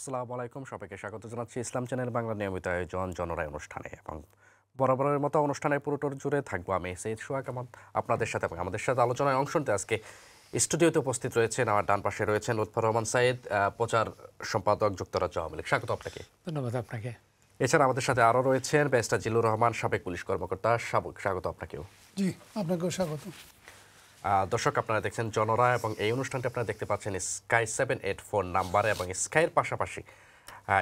আসসালামু আলাইকুম, সবাইকে স্বাগত জানাচ্ছি ইসলাম চ্যানেল বাংলা নিয়মিত আয়োজন জনরায় অনুষ্ঠানে। এবং বরাবরের মতো অনুষ্ঠানের পুরোটোর জুড়ে থাকবো আমি সৈয়দ সোহাগ আহমদ আপনাদের সাথে। এবং আমাদের সাথে আলোচনায় অংশ নিতে আজকে স্টুডিওতে উপস্থিত রয়েছেন, আমার ডান পাশে রয়েছেন লুৎফর রহমান সাইদ, প্রচার সম্পাদক, যুক্তরাজ্য আওয়ামী লীগ। স্বাগত আপনাকে। ধন্যবাদ আপনাকে। এছাড়া আমাদের সাথে আরও রয়েছেন ব্যারিস্টার জিল্লুর রহমান, সাবেক পুলিশ কর্মকর্তা। স্বাগত আপনাকেও। জি, আপনাকেও স্বাগত। দর্শক, আপনারা দেখছেন জনরা এবং এই অনুষ্ঠানটি আপনারা দেখতে পাচ্ছেন স্কাই 784 নাম্বারে এবং স্কাইয়ের পাশাপাশি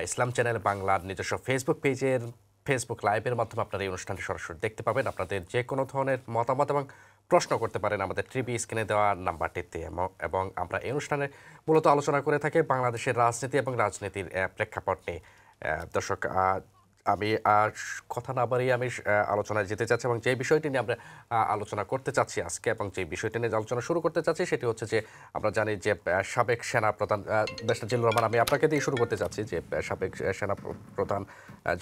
ইসলাম চ্যানেল বাংলার নিজস্ব ফেসবুক পেজের ফেসবুক লাইভের মাধ্যমে আপনারা এই অনুষ্ঠানটি সরাসরি দেখতে পাবেন। আপনাদের যে কোনো ধরনের মতামত এবং প্রশ্ন করতে পারেন আমাদের টিভি স্ক্রিনে দেওয়া নাম্বারটিতে। এবং আমরা এই অনুষ্ঠানে মূলত আলোচনা করে থাকি বাংলাদেশের রাজনীতি এবং রাজনীতির প্রেক্ষাপট নিয়ে। দর্শক, আমি কথা না বাড়িয়ে আমি আলোচনায় যেতে চাচ্ছি এবং যে বিষয়টি নিয়ে আমরা আলোচনা করতে চাচ্ছি আজকে এবং যে বিষয়টি নিয়ে আলোচনা শুরু করতে চাচ্ছি সেটি হচ্ছে যে আমরা জানি যে সাবেক সেনা প্রধান ব্যারিস্টার জিল্লুর রহমান, আমি আপনাকে দিয়ে শুরু করতে চাচ্ছি যে সাবেক সেনা প্রধান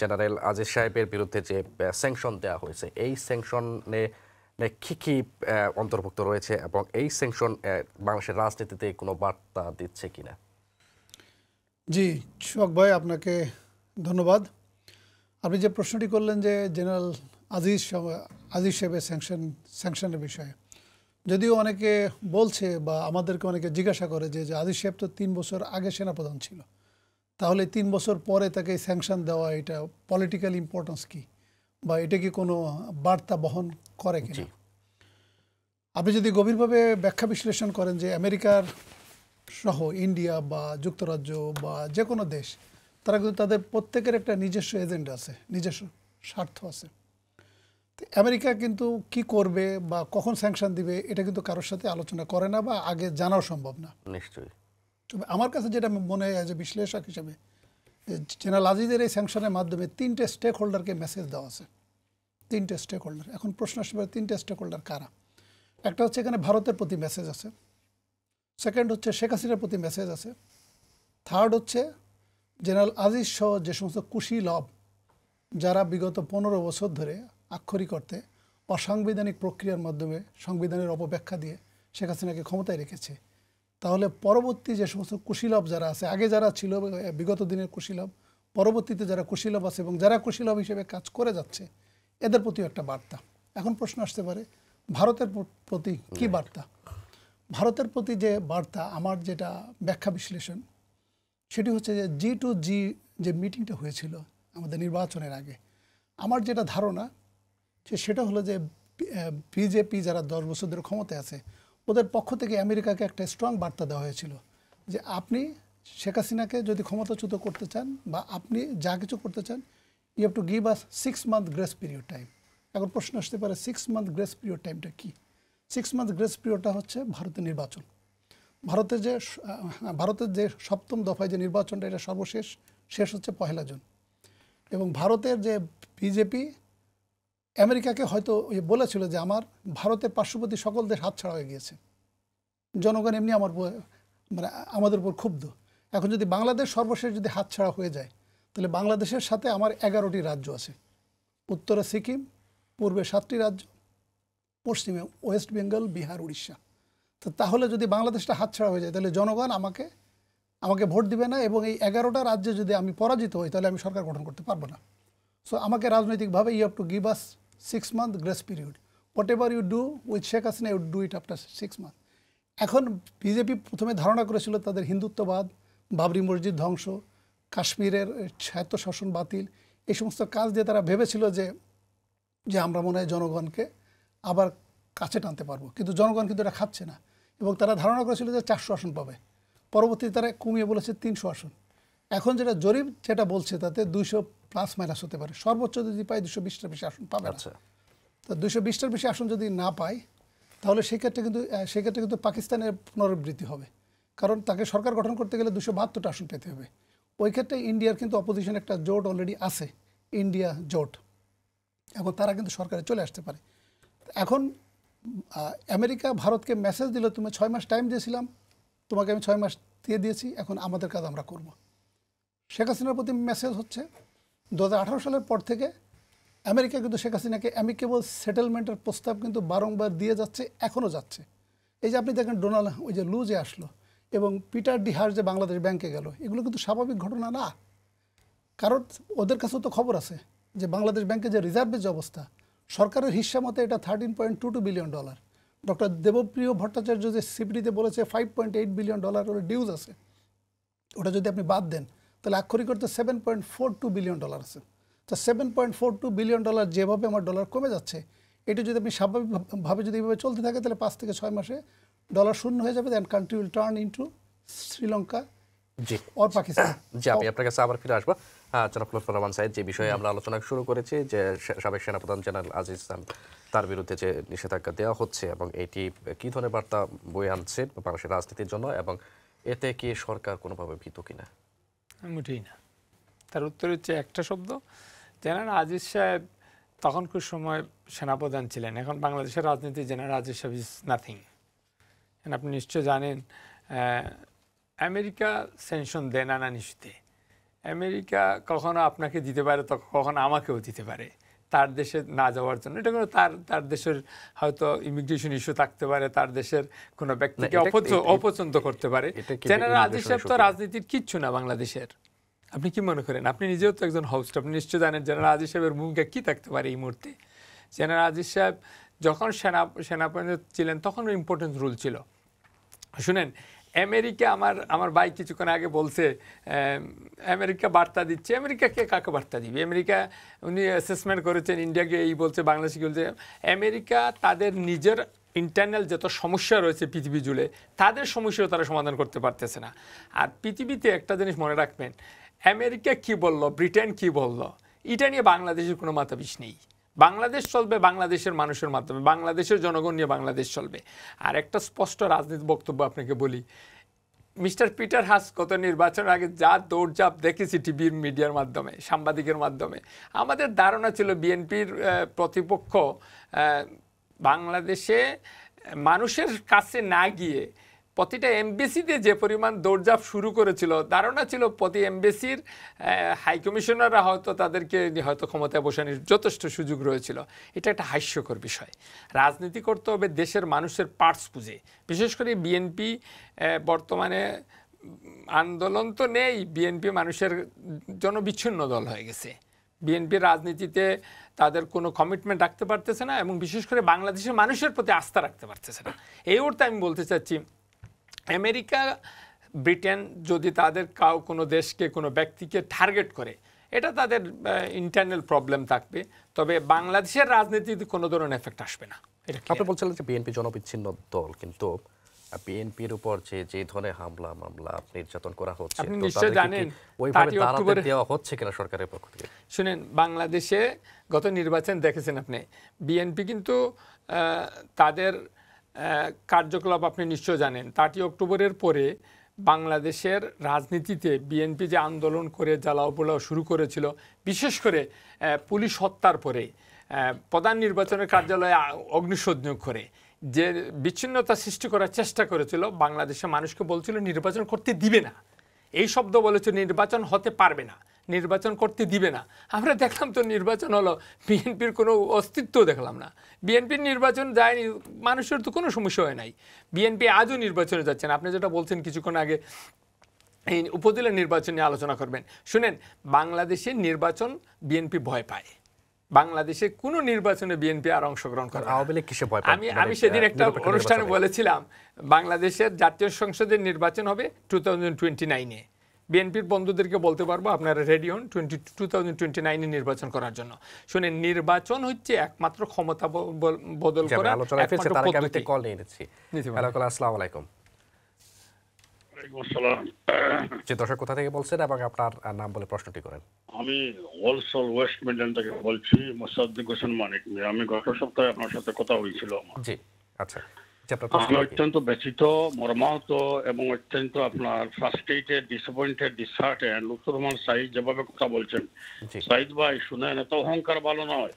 জেনারেল আজিজ সাহেবের বিরুদ্ধে যে স্যাংশন দেওয়া হয়েছে, এই স্যাংশনে কী কী অন্তর্ভুক্ত রয়েছে এবং এই স্যাংশন বাংলাদেশের রাজনীতিতে কোনো বার্তা দিচ্ছে কিনা? জি, সোহাগ ভাই, আপনাকে ধন্যবাদ। আপনি যে প্রশ্নটি করলেন যে জেনারেল আজিজ সাহেবের স্যাংশনের বিষয়ে, যদিও অনেকে বলছে বা আমাদেরকে অনেকে জিজ্ঞাসা করে যে আজিজ সাহেব তো 3 বছর আগে সেনাপ্রধান ছিল, তাহলে 3 বছর পরে তাকে স্যাংশন দেওয়া, এটা পলিটিক্যাল ইম্পর্টেন্স কি, বা এটা কি কোনো বার্তা বহন করে কিনা? আপনি যদি গভীরভাবে ব্যাখ্যা বিশ্লেষণ করেন যে আমেরিকার সহ ইন্ডিয়া বা যুক্তরাজ্য বা যে কোনো দেশ, তারা কিন্তু তাদের প্রত্যেকের একটা নিজস্ব এজেন্ডা আছে, নিজস্ব স্বার্থ আছে। তো আমেরিকা কিন্তু কি করবে বা কখন স্যাংশন দিবে এটা কিন্তু কারোর সাথে আলোচনা করে না বা আগে জানাও সম্ভব না। নিশ্চয়ই। তবে আমার কাছে যেটা মনে হয় যে বিশ্লেষক হিসেবে, জেনারেল আজিজের এই স্যাংশনের মাধ্যমে 3টে স্টেক হোল্ডারকে মেসেজ দেওয়া আছে। 3টে স্টেক হোল্ডার। এখন প্রশ্ন আসবে 3টে স্টেক হোল্ডার কারা? একটা হচ্ছে এখানে ভারতের প্রতি মেসেজ আছে, সেকেন্ড হচ্ছে শেখ হাসিনার প্রতি মেসেজ আছে, থার্ড হচ্ছে জেনারেল আজিজ সহ যে সমস্ত কুশীলব যারা বিগত 15 বছর ধরে আক্ষরিক অর্থে অসাংবিধানিক প্রক্রিয়ার মাধ্যমে সংবিধানের অপব্যাখ্যা দিয়ে শেখ হাসিনাকে ক্ষমতায় রেখেছে, তাহলে পরবর্তী যে সমস্ত কুশীলব যারা আছে, আগে যারা ছিল বিগত দিনের কুশীলব, পরবর্তীতে যারা কুশীলব আছে এবং যারা কুশীলব হিসেবে কাজ করে যাচ্ছে, এদের প্রতিও একটা বার্তা। এখন প্রশ্ন আসতে পারে ভারতের প্রতি কি বার্তা? ভারতের প্রতি যে বার্তা, আমার যেটা ব্যাখ্যা বিশ্লেষণ, সেটি হচ্ছে যে G2G যে মিটিংটা হয়েছিল আমাদের নির্বাচনের আগে, আমার যেটা ধারণা সেটা হলো যে বিজেপি যারা 10 বছর ধরে ক্ষমতায় আছে, ওদের পক্ষ থেকে আমেরিকাকে একটা স্ট্রং বার্তা দেওয়া হয়েছিল যে আপনি শেখ হাসিনাকে যদি ক্ষমতাচ্যুত করতে চান বা আপনি যা কিছু করতে চান, you have to give us 6 month grace period time. এখন প্রশ্ন আসতে পারে 6 মান্থ গ্রেস পিরিয়ড টাইমটা কি? 6 মান্থ গ্রেস পিরিয়ডটা হচ্ছে ভারতের নির্বাচন। ভারতের যে 7ম দফায় যে নির্বাচনটা, এটা শেষ হচ্ছে 1 জুন। এবং ভারতের যে বিজেপি আমেরিকাকে হয়তো বলেছিল যে আমার ভারতের পার্শ্ববর্তী সকল দেশ হাতছাড়া হয়ে গিয়েছে, জনগণ এমনি আমাদের উপর ক্ষুব্ধ। এখন যদি বাংলাদেশ সর্বশেষ যদি হাতছাড়া হয়ে যায়, তাহলে বাংলাদেশের সাথে আমার 11টি রাজ্য আছে, উত্তরে সিকিম, পূর্বে 7টি রাজ্য, পশ্চিমে ওয়েস্ট বেঙ্গল, বিহার, উড়িষ্যা। তো তাহলে যদি বাংলাদেশটা হাতছাড়া হয়ে যায়, তাহলে জনগণ আমাকে ভোট দিবে না, এবং এই 11টা রাজ্যে যদি আমি পরাজিত হই, তাহলে আমি সরকার গঠন করতে পারবো না। সো আমাকে রাজনৈতিকভাবে you have to give us 6 month grace period. Whatever you do with Sheikh Hasina, you do it after 6 month. এখন বিজেপি প্রথমে ধারণা করেছিল তাদের হিন্দুত্ববাদ, বাবরি মসজিদ ধ্বংস, কাশ্মীরের স্বায়ত্তশাসন বাতিল, এই সমস্ত কাজ দিয়ে তারা ভেবেছিল যে আমরা মনে হয় জনগণকে আবার কাছে টানতে পারবো, কিন্তু জনগণ কিন্তু এটা খাচ্ছে না। এবং তারা ধারণা করেছিল যে 400 আসন পাবে, পরবর্তীতে তারা কমিয়ে বলেছে 300 আসন। এখন যেটা জরিপ যেটা বলছে তাতে 200 প্লাস মাইনাস হতে পারে, সর্বোচ্চ যদি পায় 220টার বেশি আসন পাবে না। তো 220টার বেশি আসন যদি না পায়, তাহলে সেক্ষেত্রে কিন্তু পাকিস্তানের পুনরাবৃত্তি হবে, কারণ তাকে সরকার গঠন করতে গেলে 272টা আসন পেতে হবে। ওই ক্ষেত্রে ইন্ডিয়ার কিন্তু অপোজিশন একটা জোট অলরেডি আছে, ইন্ডিয়া জোট, এবং তারা কিন্তু সরকারে চলে আসতে পারে। এখন আমেরিকা ভারতকে মেসেজ দিল, তুমি 6 মাস টাইম দিয়েছিলাম, তোমাকে আমি 6 মাস দিয়ে দিয়েছি, এখন আমাদের কাজ আমরা করব। শেখ হাসিনার প্রতি মেসেজ হচ্ছে 2018 সালের পর থেকে আমেরিকা কিন্তু শেখ হাসিনাকে অ্যামিকেবল সেটেলমেন্টের প্রস্তাব কিন্তু বারংবার দিয়ে যাচ্ছে, এখনও যাচ্ছে। এই যে আপনি দেখেন ওই যে লু যে আসলো, এবং পিটার ডিহার যে বাংলাদেশ ব্যাংকে গেল, এগুলো কিন্তু স্বাভাবিক ঘটনা না। কারণ ওদের কাছেও তো খবর আছে যে বাংলাদেশ ব্যাংকে যে রিজার্ভের যে অবস্থা, সরকারের হিসাব মতে এটা $13.22 বিলিয়ন। ডক্টর দেবপ্রিয় ভট্টাচার্য যে সিপিডিতে বলেছে $5.8 বিলিয়ন ওর ডিউজ আছে, ওটা যদি আপনি বাদ দেন তাহলে আক্ষরিক করতে $7.42 বিলিয়ন আছে। তো $7.42 বিলিয়ন যেভাবে আমার ডলার কমে যাচ্ছে, এটা যদি আপনি স্বাভাবিকভাবে যদি এইভাবে চলতে থাকে তাহলে 5 থেকে 6 মাসে ডলার শূন্য হয়ে যাবে, then country will turn into Sri Lanka জি অর পাকিস্তান। জি, আমি আপনার কাছে আবার ফিরে আসবো। জনাব লুৎফর রহমান সাইদ, যে বিষয়ে আমরা আলোচনা শুরু করেছি যে সাবেক সেনাপ্রধান জেনারেল আজিজ খান তার বিরুদ্ধে যে নিষেধাজ্ঞা দেওয়া হচ্ছে এবং এটি কী ধরনের বার্তা বয়ে আনছে বাংলাদেশের রাজনীতির জন্য, এবং এতে কি সরকার কোনোভাবে ভীত কিনা? মোটেই না। তার উত্তর হচ্ছে একটা শব্দ, জেনারেল আজিজ সাহেব তখনকার সময় সেনাপ্রধান ছিলেন। এখন বাংলাদেশের রাজনীতি জেনারেল আজিজ সাহেব ইজ নাথিং। আপনি নিশ্চয় জানেন আমেরিকা স্যাংশন দেয় নানান ইস্যুতে। আমেরিকা কখনো আপনাকে দিতে পারে, তো কখনো আমাকেও দিতে পারে তার দেশে না যাওয়ার জন্য। এটা কোনো তার দেশের হয়তো ইমিগ্রেশন ইস্যু থাকতে পারে, তার দেশের কোনো ব্যক্তিকে অপছন্দ করতে পারে। জেনারেল আজিজ সাহেব তো রাজনীতির কিচ্ছু না বাংলাদেশের। আপনি কি মনে করেন? আপনি নিজেও তো একজন হোস্ট, আপনি নিশ্চয় জানেন জেনারেল আজিজ সাহেবের ভূমিকা কী থাকতে পারে এই মুহূর্তে। জেনারেল আজিজ সাহেব যখন সেনাপ্রধান ছিলেন তখন ইম্পর্টেন্ট রুল ছিল। শুনেন, আমেরিকা আমার ভাই কিছুক্ষণ আগে বলছে আমেরিকা বার্তা দিচ্ছে। আমেরিকাকে কাকে বার্তা দিবে? আমেরিকা উনি অ্যাসেসমেন্ট করেছেন ইন্ডিয়াকে এই বলছে, বাংলাদেশকে বলছে। আমেরিকা তাদের নিজের ইন্টারনাল যত সমস্যা রয়েছে পৃথিবী জুড়ে, তাদের সমস্যাও তারা সমাধান করতে পারতেছে না। আর পৃথিবীতে একটা জিনিস মনে রাখবেন, আমেরিকা কি বলল, ব্রিটেন কি বলল, এটা নিয়ে বাংলাদেশের কোনো মাথাপিস নেই। বাংলাদেশ চলবে বাংলাদেশের মানুষের মাধ্যমে, বাংলাদেশের জনগণ নিয়ে বাংলাদেশ চলবে। আর একটা স্পষ্ট রাজনীতি বক্তব্য আপনাকে বলি, মিস্টার পিটার হাস গত নির্বাচনের আগে যা দৌড়ঝাঁপ দেখেছি টিভির মিডিয়ার মাধ্যমে, সাংবাদিকের মাধ্যমে, আমাদের ধারণা ছিল বিএনপির প্রতিপক্ষ বাংলাদেশে মানুষের কাছে না গিয়ে প্রতিটা এমবেসিতে যে পরিমাণ দৌড়ঝাঁপ শুরু করেছিল, ধারণা ছিল প্রতি এমবেসির হাইকমিশনাররা হয়তো তাদেরকে হয়তো ক্ষমতায় বসানোর যথেষ্ট সুযোগ রয়েছিল। এটা একটা হাস্যকর বিষয়। রাজনীতি করতে হবে দেশের মানুষের পার্টস বুঝে। বিশেষ করে বিএনপি বর্তমানে আন্দোলন তো নেই, বিএনপি মানুষের জন্য বিচ্ছিন্ন দল হয়ে গেছে। বিএনপির রাজনীতিতে তাদের কোনো কমিটমেন্ট রাখতে পারতেছে না এবং বিশেষ করে বাংলাদেশের মানুষের প্রতি আস্থা রাখতে পারতেছে না। এই মুহূর্তে আমি বলতে চাচ্ছি, আমেরিকা ব্রিটেন যদি তাদের কোনো দেশকে কোনো ব্যক্তিকে টার্গেট করে, এটা তাদের ইন্টারনাল প্রবলেম থাকবে, তবে বাংলাদেশের রাজনীতিতে কোনো ধরনের এফেক্ট আসবে না। আপনি বলছিলেন যে বিএনপি জনবিচ্ছিন্ন দল, কিন্তু বিএনপির উপর যে ধরনের হামলা মামলা নির্যাতন করা হচ্ছে, আপনি নিশ্চয় জানেন ওইভাবে দাঁড়াতে দেওয়া হচ্ছে কিনা সরকারের পক্ষ থেকে? শুনেন, বাংলাদেশে গত নির্বাচন দেখেছেন আপনি, বিএনপি কিন্তু তাদের কার্যকলাপ আপনি নিশ্চয় জানেন। 30 অক্টোবরের পরে বাংলাদেশের রাজনীতিতে বিএনপি যে আন্দোলন করে জ্বালাও পোড়াও শুরু করেছিল, বিশেষ করে পুলিশ হত্যার পরে প্রধান নির্বাচনের কার্যালয়ে অগ্নিসংযোগ করে যে বিচ্ছিন্নতা সৃষ্টি করার চেষ্টা করেছিল, বাংলাদেশের মানুষকে বলছিল নির্বাচন করতে দিবে না। এই শব্দ বলেছিল, নির্বাচন হতে পারবে না, নির্বাচন করতে দিবে না। আমরা দেখলাম তো নির্বাচন হলো, বিএনপির কোনো অস্তিত্ব দেখলাম না। বিএনপির নির্বাচন যায়নি, মানুষের তো কোনো সমস্যা হয় নাই। বিএনপি আজও নির্বাচনে যাচ্ছেন। আপনি যেটা বলছেন কিছুক্ষণ আগে এই উপজেলা নির্বাচন নিয়ে আলোচনা করবেন, শুনেন, বাংলাদেশের নির্বাচন বিএনপি ভয় পায়। বাংলাদেশে কোনো নির্বাচনে বিএনপি আর অংশগ্রহণ করে। আমি সেদিন একটা অনুষ্ঠানে বলেছিলাম, বাংলাদেশের জাতীয় সংসদের নির্বাচন হবে 2029-এ। বিএনপির বন্ধুদেরকে বলতে পারবো আপনারা রেডি হন 2029-এ নির্বাচন করার জন্য। শুনেন, নির্বাচন হচ্ছে একমাত্র ক্ষমতা বদল করা পদ্ধতি। আসসালামু আলাইকুম। যে দর্শক কোথা থেকে বলছেন এবং আপনার নাম বলে প্রশ্নটি করেন? আমি হোলসেল ওয়েস্ট মিডল্যান্ড থেকে বলছি, মোসাদ্দেক হোসেন মানিক। আমি গত সপ্তাহে আপনার সাথে কথা হয়েছিল। জি, আচ্ছা। আমি অত্যন্ত ব্যথিত, মর্মাহত এবং অত্যন্ত আপনার frustrated, disappointed, disheartened. Lutfur Rahman Saeed যেভাবে কথা বলছেন, সাইদ ভাই শুনেন, এত অহংকার ভালো নয়।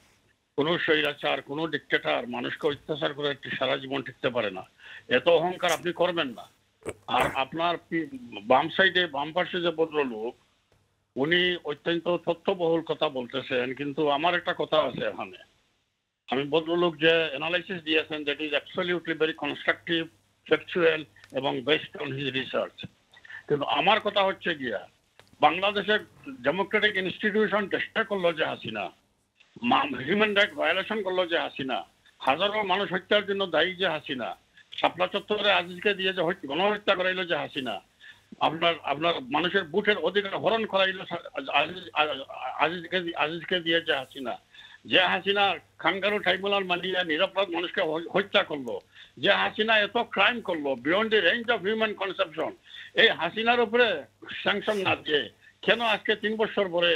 কোনো স্বৈরাচার, কোনো ডিক্টেটর মানুষকে অত্যাচার করে সারা জীবন টিকতে পারে না। এত অহংকার আপনি করবেন না। আর আপনার বাম সাইডে, বাম পাশে যে ভদ্রলোক, উনি অত্যন্ত তথ্যবহুল কথা বলতেছেন, কিন্তু আমার একটা কথা আছে এখানে। আমি ভদ্রলোক যে অ্যানালাইসিস দিয়েছেন, that is absolutely very constructive, factual এবং বেসড অন হিজ রিসার্চ। কিন্তু আমার কথা হচ্ছে গিয়া, বাংলাদেশের ডেমোক্রেটিক ইনস্টিটিউশন চেষ্টা করলো যে হাসিনা, হিউম্যান রাইট ভায়োলেশন করলো যে হাসিনা, হাজারো মানুষ হত্যার জন্য দায়ী যে হাসিনা, শাপলা চত্বরে আজিজকে দিয়ে যে গণহত্যা করাইলো যে হাসিনা, আপনার আপনার মানুষের বুটের অধিকার হরণ করাইলো আজিজকে দিয়ে যে হাসিনা, যে হাসিনা কাঙ্গারু ট্রাইব্যুনাল মানিয়ে নিরাপরাধ মানুষকে হত্যা করলো, যে হাসিনা এত ক্রাইম করলো beyond the range of human conception, এই হাসিনার উপরে স্যাংশন না দিয়ে কেন আজকে 3 বছর পরে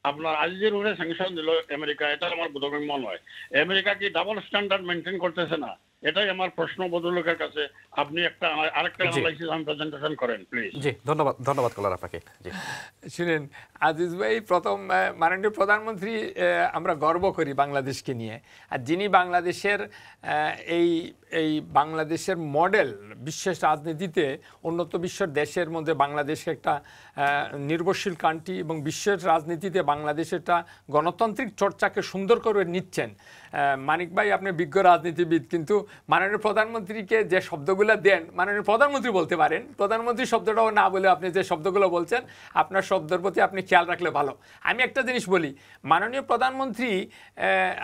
আপনার আজিজের উপরে স্যাংশন দিল আমেরিকা? এটা আমার বোধগম্য নয়। আমেরিকা কি ডাবল স্ট্যান্ডার্ড মেনটেন করতেছে না? এটাই আমার প্রশ্ন ভদ্রলোকের কাছে। আপনি আরেকটা অ্যানালাইসিস আমি প্রেজেন্টেশন করেন প্লিজ। জি, ধন্যবাদ কলার আপনাকে। জি শুনেন আজিজ ভাই, প্রথম মাননীয় প্রধানমন্ত্রী, আমরা গর্ব করি বাংলাদেশকে নিয়ে। আর যিনি বাংলাদেশের এই বাংলাদেশের মডেল, বিশ্বের রাজনীতিতে উন্নত বিশ্বের দেশের মধ্যে বাংলাদেশকে একটা নির্ভরশীল কান্ট্রি, এবং বিশ্বের রাজনীতিতে বাংলাদেশ একটা গণতান্ত্রিক চর্চাকে সুন্দর করে নিচ্ছেন। মানিক ভাই, আপনি বিজ্ঞ রাজনীতিবিদ, কিন্তু মাননীয় প্রধানমন্ত্রীকে যে শব্দগুলো দেন, মাননীয় প্রধানমন্ত্রী বলতে পারেন, প্রধানমন্ত্রী শব্দটাও না বলে আপনি যে শব্দগুলো বলছেন, আপনার শব্দের প্রতি আপনি খেয়াল রাখলে ভালো। আমি একটা জিনিস বলি, মাননীয় প্রধানমন্ত্রী,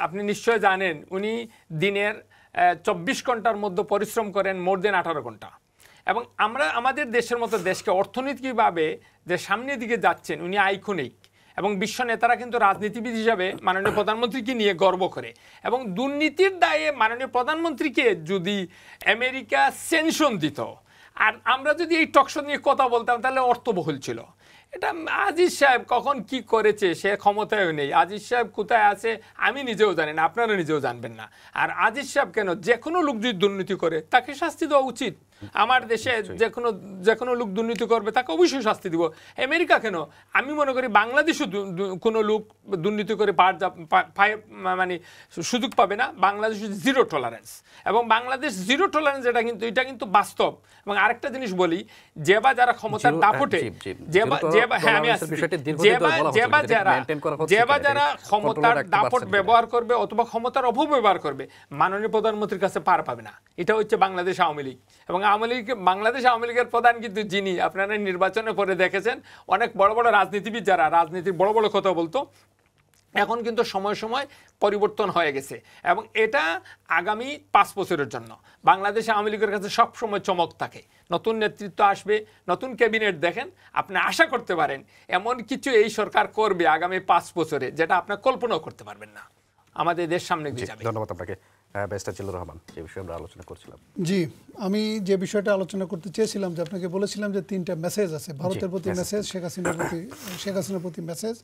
আপনি নিশ্চয় জানেন, উনি দিনের 24 ঘন্টার মধ্যে পরিশ্রম করেন মোর দেন 18 ঘন্টা। এবং আমরা আমাদের দেশের মতো দেশকে অর্থনৈতিকভাবে যে সামনের দিকে যাচ্ছেন, উনি আইকনিক। এবং বিশ্ব নেতারা কিন্তু রাজনীতিবিদ হিসাবে মাননীয় প্রধানমন্ত্রীকে নিয়ে গর্ব করে। এবং দুর্নীতির দায়ে মাননীয় প্রধানমন্ত্রীকে যদি আমেরিকা সেনশন দিত, আর আমরা যদি এই টকশো নিয়ে কথা বলতাম, তাহলে অর্থবহুল ছিল। এটা আজিজ সাহেব কখন কি করেছে সে ক্ষমতায়ও নেই। আজিজ সাহেব কোথায় আছে আমি নিজেও জানি না, আপনারা নিজেও জানবেন না। আর আজিজ সাহেব কেন, যে কোনো লোক যদি দুর্নীতি করে তাকে শাস্তি দেওয়া উচিত। আমার দেশে যে কোনো লোক দুর্নীতি করবে তাকে অবশ্যই শাস্তি দিব। আমেরিকা কেন, আমি মনে করি বাংলাদেশও কোনো লোক দুর্নীতি করে মানে সুযোগ পাবে না। বাংলাদেশ জিরো টলারেন্স, এবং বাংলাদেশ জিরো টলারেন্স, এটা কিন্তু বাস্তব। এবং আরেকটা জিনিস বলি, যে বা যারা ক্ষমতার দাপটে, যারা ক্ষমতার দাপট ব্যবহার করবে অথবা ক্ষমতার অপব্যবহার করবে, মাননীয় প্রধানমন্ত্রীর কাছে পার পাবে না। এটা হচ্ছে বাংলাদেশ আওয়ামী লীগ। এবং বাংলাদেশ আওয়ামী লীগের প্রধান কিন্তু যিনি, আপনারা নির্বাচনে পরে দেখেছেন, অনেক বড় বড় রাজনীতিবিদ যারা রাজনীতির বড় বড় কথা বলতো, এখন কিন্তু সময় সময় পরিবর্তন হয়ে গেছে। এবং এটা আগামী 5 বছরের জন্য বাংলাদেশ আওয়ামী লীগের কাছে সবসময় চমক থাকে। নতুন নেতৃত্ব আসবে, নতুন ক্যাবিনেট দেখেন, আপনি আশা করতে পারেন এমন কিছু এই সরকার করবে আগামী 5 বছরে, যেটা আপনি কল্পনাও করতে পারবেন না। আমাদের দেশ সামনে দিয়ে যাবে। ধন্যবাদ আপনাকে। ব্যারিস্টার জিল্লুর রহমান, যে বিষয়ে আমরা আলোচনা করছিলাম। জি, আমি যে বিষয়টা আলোচনা করতে চেয়েছিলাম, যে আপনাকে বলেছিলাম যে 3টা মেসেজ আছে, ভারতের প্রতি মেসেজ, শেখ হাসিনার প্রতি মেসেজ,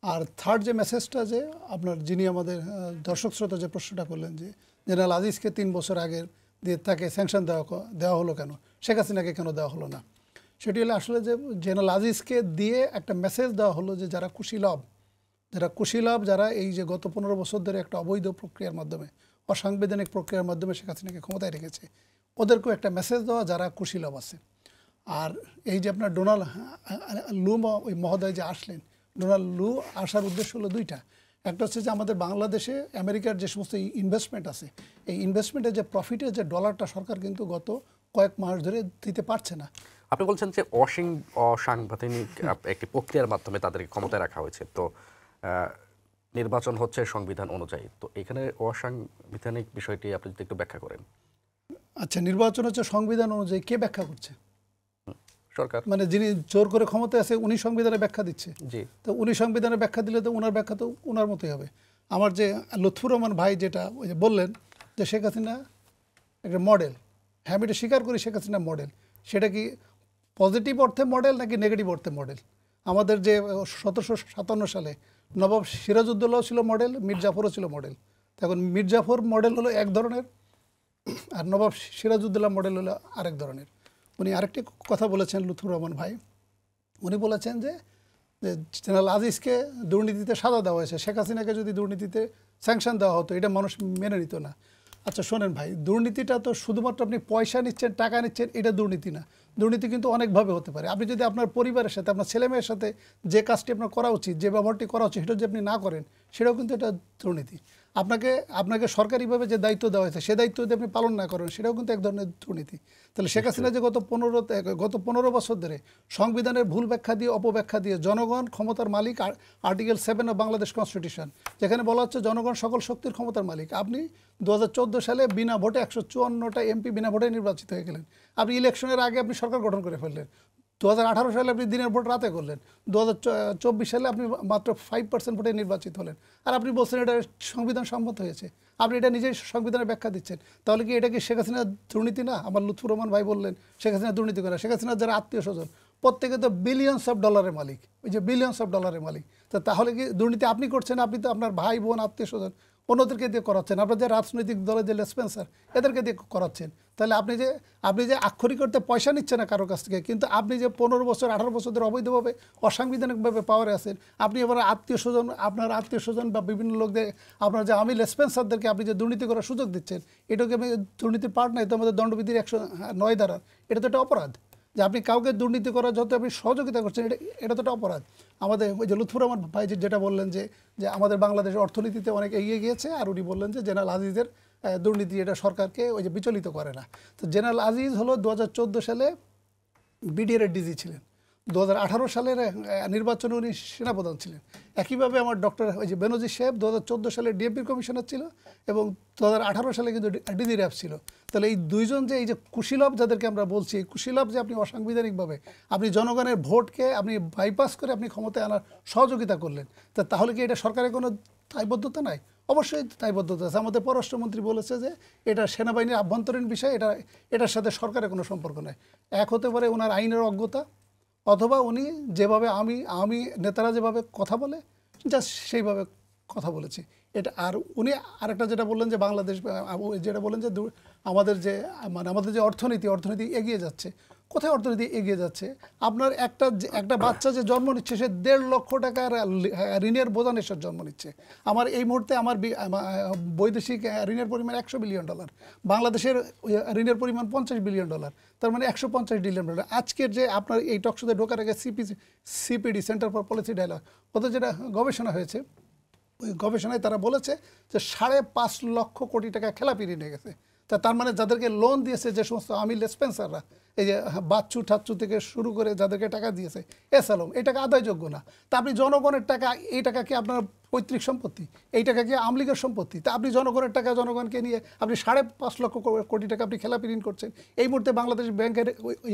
আর থার্ড যে মেসেজটা, যে আপনার যিনি আমাদের দর্শক শ্রোতা যে প্রশ্নটা করলেন, যে জেনারেল আজিজকে 3 বছর আগের দিয়ে তাকে স্যাংশন দেওয়া হলো কেন, শেখ হাসিনাকে কেন দেওয়া হলো না, সেটি হলে আসলে যে জেনারেল আজিজকে দিয়ে একটা মেসেজ দেওয়া হলো যে যারা কুশীলভ, যারা এই যে গত 15 বছর ধরে একটা অবৈধ প্রক্রিয়ার মাধ্যমে, অসাংবিধানিক প্রক্রিয়ার মাধ্যমে শেখ হাসিনাকে ক্ষমতায় রেখেছে, ওদেরকেও একটা মেসেজ দেওয়া যারা কুশীলভ আছে। আর এই যে আপনার ডোনাল্ড লু ওই মহোদয় যে আসলেন, ডোনাল্ড লু আসার উদ্দেশ্য হলো 2টা। একটা হচ্ছে যে আমাদের বাংলাদেশে আমেরিকার যে সমস্ত ইনভেস্টমেন্ট আছে, এই ইনভেস্টমেন্টের যে প্রফিটের যে ডলারটা সরকার কিন্তু গত কয়েক মাস ধরে দিতে পারছে না। আপনি বলছেন যে অসাংবিধানিক একটি প্রক্রিয়ার মাধ্যমে তাদেরকে ক্ষমতায় রাখা হয়েছে, তো নির্বাচন হচ্ছে সংবিধান অনুযায়ী, তো এখানে অসাংবিধানিক বিষয়টি আপনি যদি একটু ব্যাখ্যা করেন। আচ্ছা, নির্বাচন হচ্ছে সংবিধান অনুযায়ী, কে ব্যাখ্যা করছে? সরকার, মানে যিনি জোর করে ক্ষমতায় আছে উনি সংবিধানে ব্যাখ্যা দিচ্ছে। জি, তো উনি সংবিধানে ব্যাখ্যা দিলে তো ওনার ব্যাখ্যা তো ওনার মতোই হবে। আমার যে লুৎফুর রহমান ভাই যেটা ওই যে বললেন যে শেখ হাসিনা একটা মডেল, হ্যাঁ আমি এটা স্বীকার করি, শেখ হাসিনা মডেল। সেটা কি পজিটিভ অর্থে মডেল নাকি নেগেটিভ অর্থে মডেল? আমাদের যে 1757 সালে নবাব সিরাজউদ্দৌলাও ছিল মডেল, মীর জাফরও ছিল মডেল। এখন মীর জাফর মডেল হলো এক ধরনের, আর নবাব সিরাজউদ্দৌলা মডেল হলো আরেক ধরনের। উনি আরেকটি কথা বলেছেন লুৎফুর রহমান ভাই, উনি বলেছেন যে জেনারেল আজিজকে দুর্নীতিতে সাজা দেওয়া হয়েছে, শেখ হাসিনাকে যদি দুর্নীতিতে স্যাংশন দেওয়া হতো এটা মানুষ মেনে নিত না। আচ্ছা শোনেন ভাই, দুর্নীতিটা তো শুধুমাত্র আপনি পয়সা নিচ্ছেন, টাকা নিচ্ছেন, এটা দুর্নীতি না। দুর্নীতি কিন্তু অনেকভাবে হতে পারে। আপনি যদি আপনার পরিবারের সাথে, আপনার ছেলেমেয়ের সাথে যে কাজটি আপনার করা উচিত, যে ব্যবহারটি করা উচিত, সেটা যদি আপনি না করেন, সেটাও কিন্তু এটা দুর্নীতি। আপনাকে আপনাকে সরকারিভাবে যে দায়িত্ব দেওয়া হয়েছে সে দায়িত্ব যদি আপনি পালন না করেন সেটাও কিন্তু এক ধরনের দুর্নীতি। তাহলে শেখ হাসিনা যে গত 15 বছর ধরে সংবিধানের ভুল ব্যাখ্যা দিয়ে অপব্যাখ্যা দিয়ে জনগণ ক্ষমতার মালিক, আর্টিকেল 7 অফ বাংলাদেশ কনস্টিটিউশন যেখানে বলা হচ্ছে জনগণ সকল শক্তির ক্ষমতার মালিক। আপনি 2014 সালে বিনা ভোটে 154টা এমপি বিনা ভোটে নির্বাচিত হয়ে গেলেন। আপনি ইলেকশনের আগে আপনি সরকার গঠন করে ফেললেন। 2018 সালে আপনি দিনের ভোট রাতে করলেন। 2024 সালে আপনি মাত্র 5% ভোটে নির্বাচিত হলেন। আর আপনি বলছেন এটা সংবিধান সম্মত হয়েছে। আপনি এটা নিজেই সংবিধানের ব্যাখ্যা দিচ্ছেন। তাহলে কি এটা কি শেখ হাসিনার দুর্নীতি না? আমার লুৎফুর রহমান ভাই বললেন শেখ হাসিনা দুর্নীতি করে। শেখ হাসিনার যারা আত্মীয় স্বজন প্রত্যেকে তো বিলিয়নস অফ ডলারের মালিক, ওই যে বিলিয়নস অফ ডলারের মালিক। তো তাহলে কি দুর্নীতি আপনি করছেন? আপনি তো আপনার ভাই বোন আত্মীয় স্বজন অন্যদেরকে দিয়ে করাচ্ছেন, আপনার যে রাজনৈতিক দলের যে লেসপেন্সার এদেরকে দিয়ে করাচ্ছেন। তাহলে আপনি যে আক্ষরিক করতে পয়সা নিচ্ছেন না কারো কাছ থেকে, কিন্তু আপনি যে 15 বছর 18 বছর ধরে অবৈধভাবে অসাংবিধানিকভাবে পাওয়ারে আছেন, আপনি এবার আপনার আত্মীয় স্বজন বা বিভিন্ন লোকদের আপনার যে আমি লেসপেন্সারদেরকে আপনি যে দুর্নীতি করার সুযোগ দিচ্ছেন, এটাকে আমি দুর্নীতির পার্ট নাই তো আমাদের দণ্ডবিধির 109 ধারা, এটা তো একটা অপরাধ। যে আপনি কাউকে দুর্নীতি করার যত আপনি সহযোগিতা করছেন এটা তো একটা অপরাধ। আমাদের ওই যে লুৎফুর রহমান ভাই যেটা বললেন যে আমাদের বাংলাদেশের অর্থনীতিতে অনেক এগিয়ে গিয়েছে, আর উনি বললেন যে জেনারেল আজিজের দুর্নীতি এটা সরকারকে ওই যে বিচলিত করে না। তো জেনারেল আজিজ হলো 2014 সালে বিডিআর ডিজি ছিলেন, 2018 সালের নির্বাচনে উনি সেনাপ্রধান ছিলেন। একইভাবে আমার ডক্টর ওই যে বেনজির সাহেব 2014 সালে ডিএমপির কমিশনার ছিল এবং 2018 সালে কিন্তু ডিজি র্যাব ছিল। তাহলে এই দুইজন যে এই যে কুশীলভ যাদেরকে আমরা বলছি, এই কুশীলভ যে আপনি অসাংবিধানিকভাবে আপনি জনগণের ভোটকে আপনি বাইপাস করে আপনি ক্ষমতায় আনার সহযোগিতা করলেন, তাহলে কি এটা সরকারের কোনো দায়বদ্ধতা নাই? অবশ্যই দায়বদ্ধতা আছে। আমাদের পররাষ্ট্রমন্ত্রী বলেছে যে এটা সেনাবাহিনীর আভ্যন্তরীণ বিষয়, এটার সাথে সরকারের কোনো সম্পর্ক নেই। এক হতে পারে ওনার আইনের অজ্ঞতা, অথবা উনি যেভাবে আমি নেতারা যেভাবে কথা বলে জাস্ট সেইভাবে কথা বলেছি এটা। আর উনি আরেকটা যেটা বললেন যে বাংলাদেশ যেটা বললেন যে আমাদের যে অর্থনীতি এগিয়ে যাচ্ছে। কোথায় অর্থনীতি এগিয়ে যাচ্ছে? আপনার একটা বাচ্চা যে জন্ম নিচ্ছে সে 1.5 লক্ষ টাকার ঋণের বোঝা নেশার জন্ম নিচ্ছে। আমার এই মুহূর্তে আমার বৈদেশিক ঋণের পরিমাণ $100 বিলিয়ন, বাংলাদেশের ঋণের পরিমাণ $50 বিলিয়ন, তার মানে $150 বিলিয়ন। আজকের যে আপনার এই টকশোতে ঢোকার আগে CPD centre for policy dialogue ওদের যেটা গবেষণা হয়েছে, ওই গবেষণায় তারা বলেছে যে 5.5 লক্ষ কোটি টাকা খেলাপি ঋণ হয়ে গেছে। তার মানে যাদেরকে লোন দিয়েছে যে সমস্ত আমি লেসপেন্সাররা, এই যে বাচ্চু ঠাচ্চু থেকে শুরু করে যাদেরকে টাকা দিয়েছে এসালম, এই টাকা আদায়যোগ্য না। তা আপনি জনগণের টাকা, এই টাকা কি আপনার পৈতৃক সম্পত্তি? এই টাকা কি আওয়ামী লীগের সম্পত্তি? তা আপনি জনগণের টাকা জনগণকে নিয়ে আপনি 5.5 লক্ষ কোটি টাকা আপনি খেলাপি ঋণ করছেন। এই মুহূর্তে বাংলাদেশ ব্যাংকের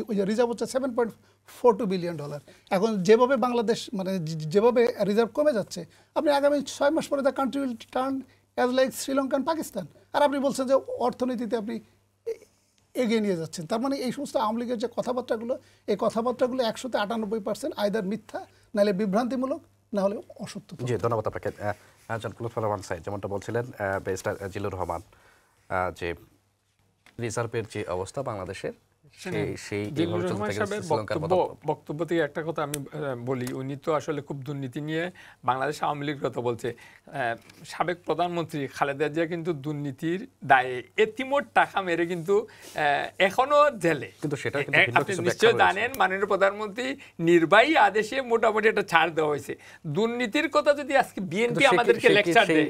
ওই রিজার্ভ হচ্ছে $7.42 বিলিয়ন। এখন যেভাবে বাংলাদেশ যেভাবে রিজার্ভ কমে যাচ্ছে, আপনি আগামী 6 মাস পরে the country will turn as like Sri Lankan Pakistan. আর আপনি বলছেন যে অর্থনীতিতে আপনি এগিয়ে নিয়ে যাচ্ছেন। তার মানে এই সমস্ত আওয়ামী লীগের যে কথাবার্তাগুলো, এই কথাবার্তাগুলো 198% আইদার মিথ্যা, নাহলে বিভ্রান্তিমূলক, না হলে অসত্য। জি, ধন্যবাদ আপনাকে। লুৎফুর রহমান সাহেব যেমনটা বলছিলেন, ব্যারিস্টার জিল্লুর রহমান, যে রিজার্ভের যে অবস্থা বাংলাদেশের, বক্তব্য থেকে একটা কথা আমি বলি। উনি তো আসলে খুব দুর্নীতি নিয়ে বাংলাদেশ আওয়ামী লীগের কথা বলছে। সাবেক প্রধানমন্ত্রী খালেদা জিয়া কিন্তু দুর্নীতির দায়ে এতিমোট টাকা মেরে কিন্তু এখনো জেলে। কিন্তু সেটা আপনি নিশ্চয় জানেন, মাননীয় প্রধানমন্ত্রী নির্বাহী আদেশে মোটামুটি একটা ছাড় দেওয়া হয়েছে। দুর্নীতির কথা যদি আজকে বিএনপি আমাদেরকে লেকচার দেয়,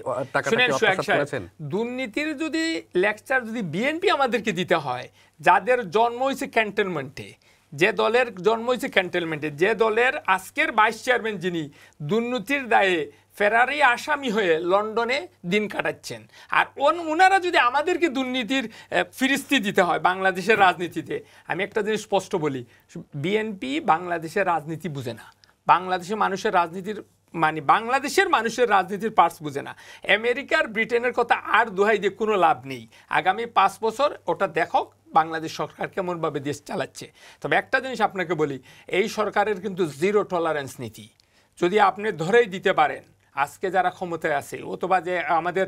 শুনেন সোহাগ সাহেব, দুর্নীতির যদি লেকচার যদি বিএনপি আমাদেরকে দিতে হয়, যাদের জন্ম হয়েছে ক্যান্টনমেন্টে, যে দলের জন্ম হয়েছে ক্যান্টনমেন্টে, যে দলের আজকের ভাইস চেয়ারম্যান যিনি দুর্নীতির দায়ে ফেরারি আসামি হয়ে লন্ডনে দিন কাটাচ্ছেন, আর ওনারা যদি আমাদেরকে দুর্নীতির ফিরিস্তি দিতে হয় বাংলাদেশের রাজনীতিতে, আমি একটা জিনিস স্পষ্ট বলি, বিএনপি বাংলাদেশের রাজনীতি বুঝে না। বাংলাদেশের মানুষের রাজনীতির পার্টস বুঝে না। আমেরিকার ব্রিটেনের কথা আর দোহাই দিয়ে কোনো লাভ নেই। আগামী 5 বছর ওটা দেখো বাংলাদেশ সরকার কেমনভাবে দেশ চালাচ্ছে। তবে একটা জিনিস আপনাকে বলি, এই সরকারের কিন্তু 0 টলারেন্স নীতি। যদি আপনি ধরেই দিতে পারেন আজকে যারা ক্ষমতায় আছে, অথবা যে আমাদের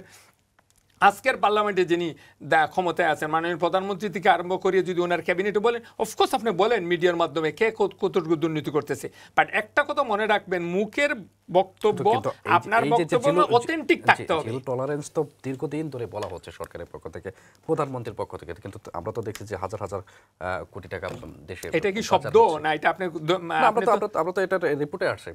আজকের পার্লামেন্টে যিনি ক্ষমতায় আছেন, মাননীয় প্রধানমন্ত্রী থেকে আরম্ভ করিয়ে যদি ওনার ক্যাবিনেটে বলেন, অফকোর্স আপনি বলেন মিডিয়ার মাধ্যমে কে কতটুকু দুর্নীতি করতেছে, বাট একটা কথা মনে রাখবেন, মুখের বক্তব্য আপনার বক্তব্য অথেন্টিক থাকতে হবে। জিরো টলারেন্স তো দীর্ঘদিন ধরে বলা হচ্ছে সরকারের পক্ষ থেকে, প্রধানমন্ত্রীর পক্ষ থেকে, কিন্তু আমরা তো দেখছি যে হাজার হাজার কোটি টাকা দেশে। এটা কি শব্দ না? এটা আপনি আমরা তো এটা রিপোর্টে আসছে।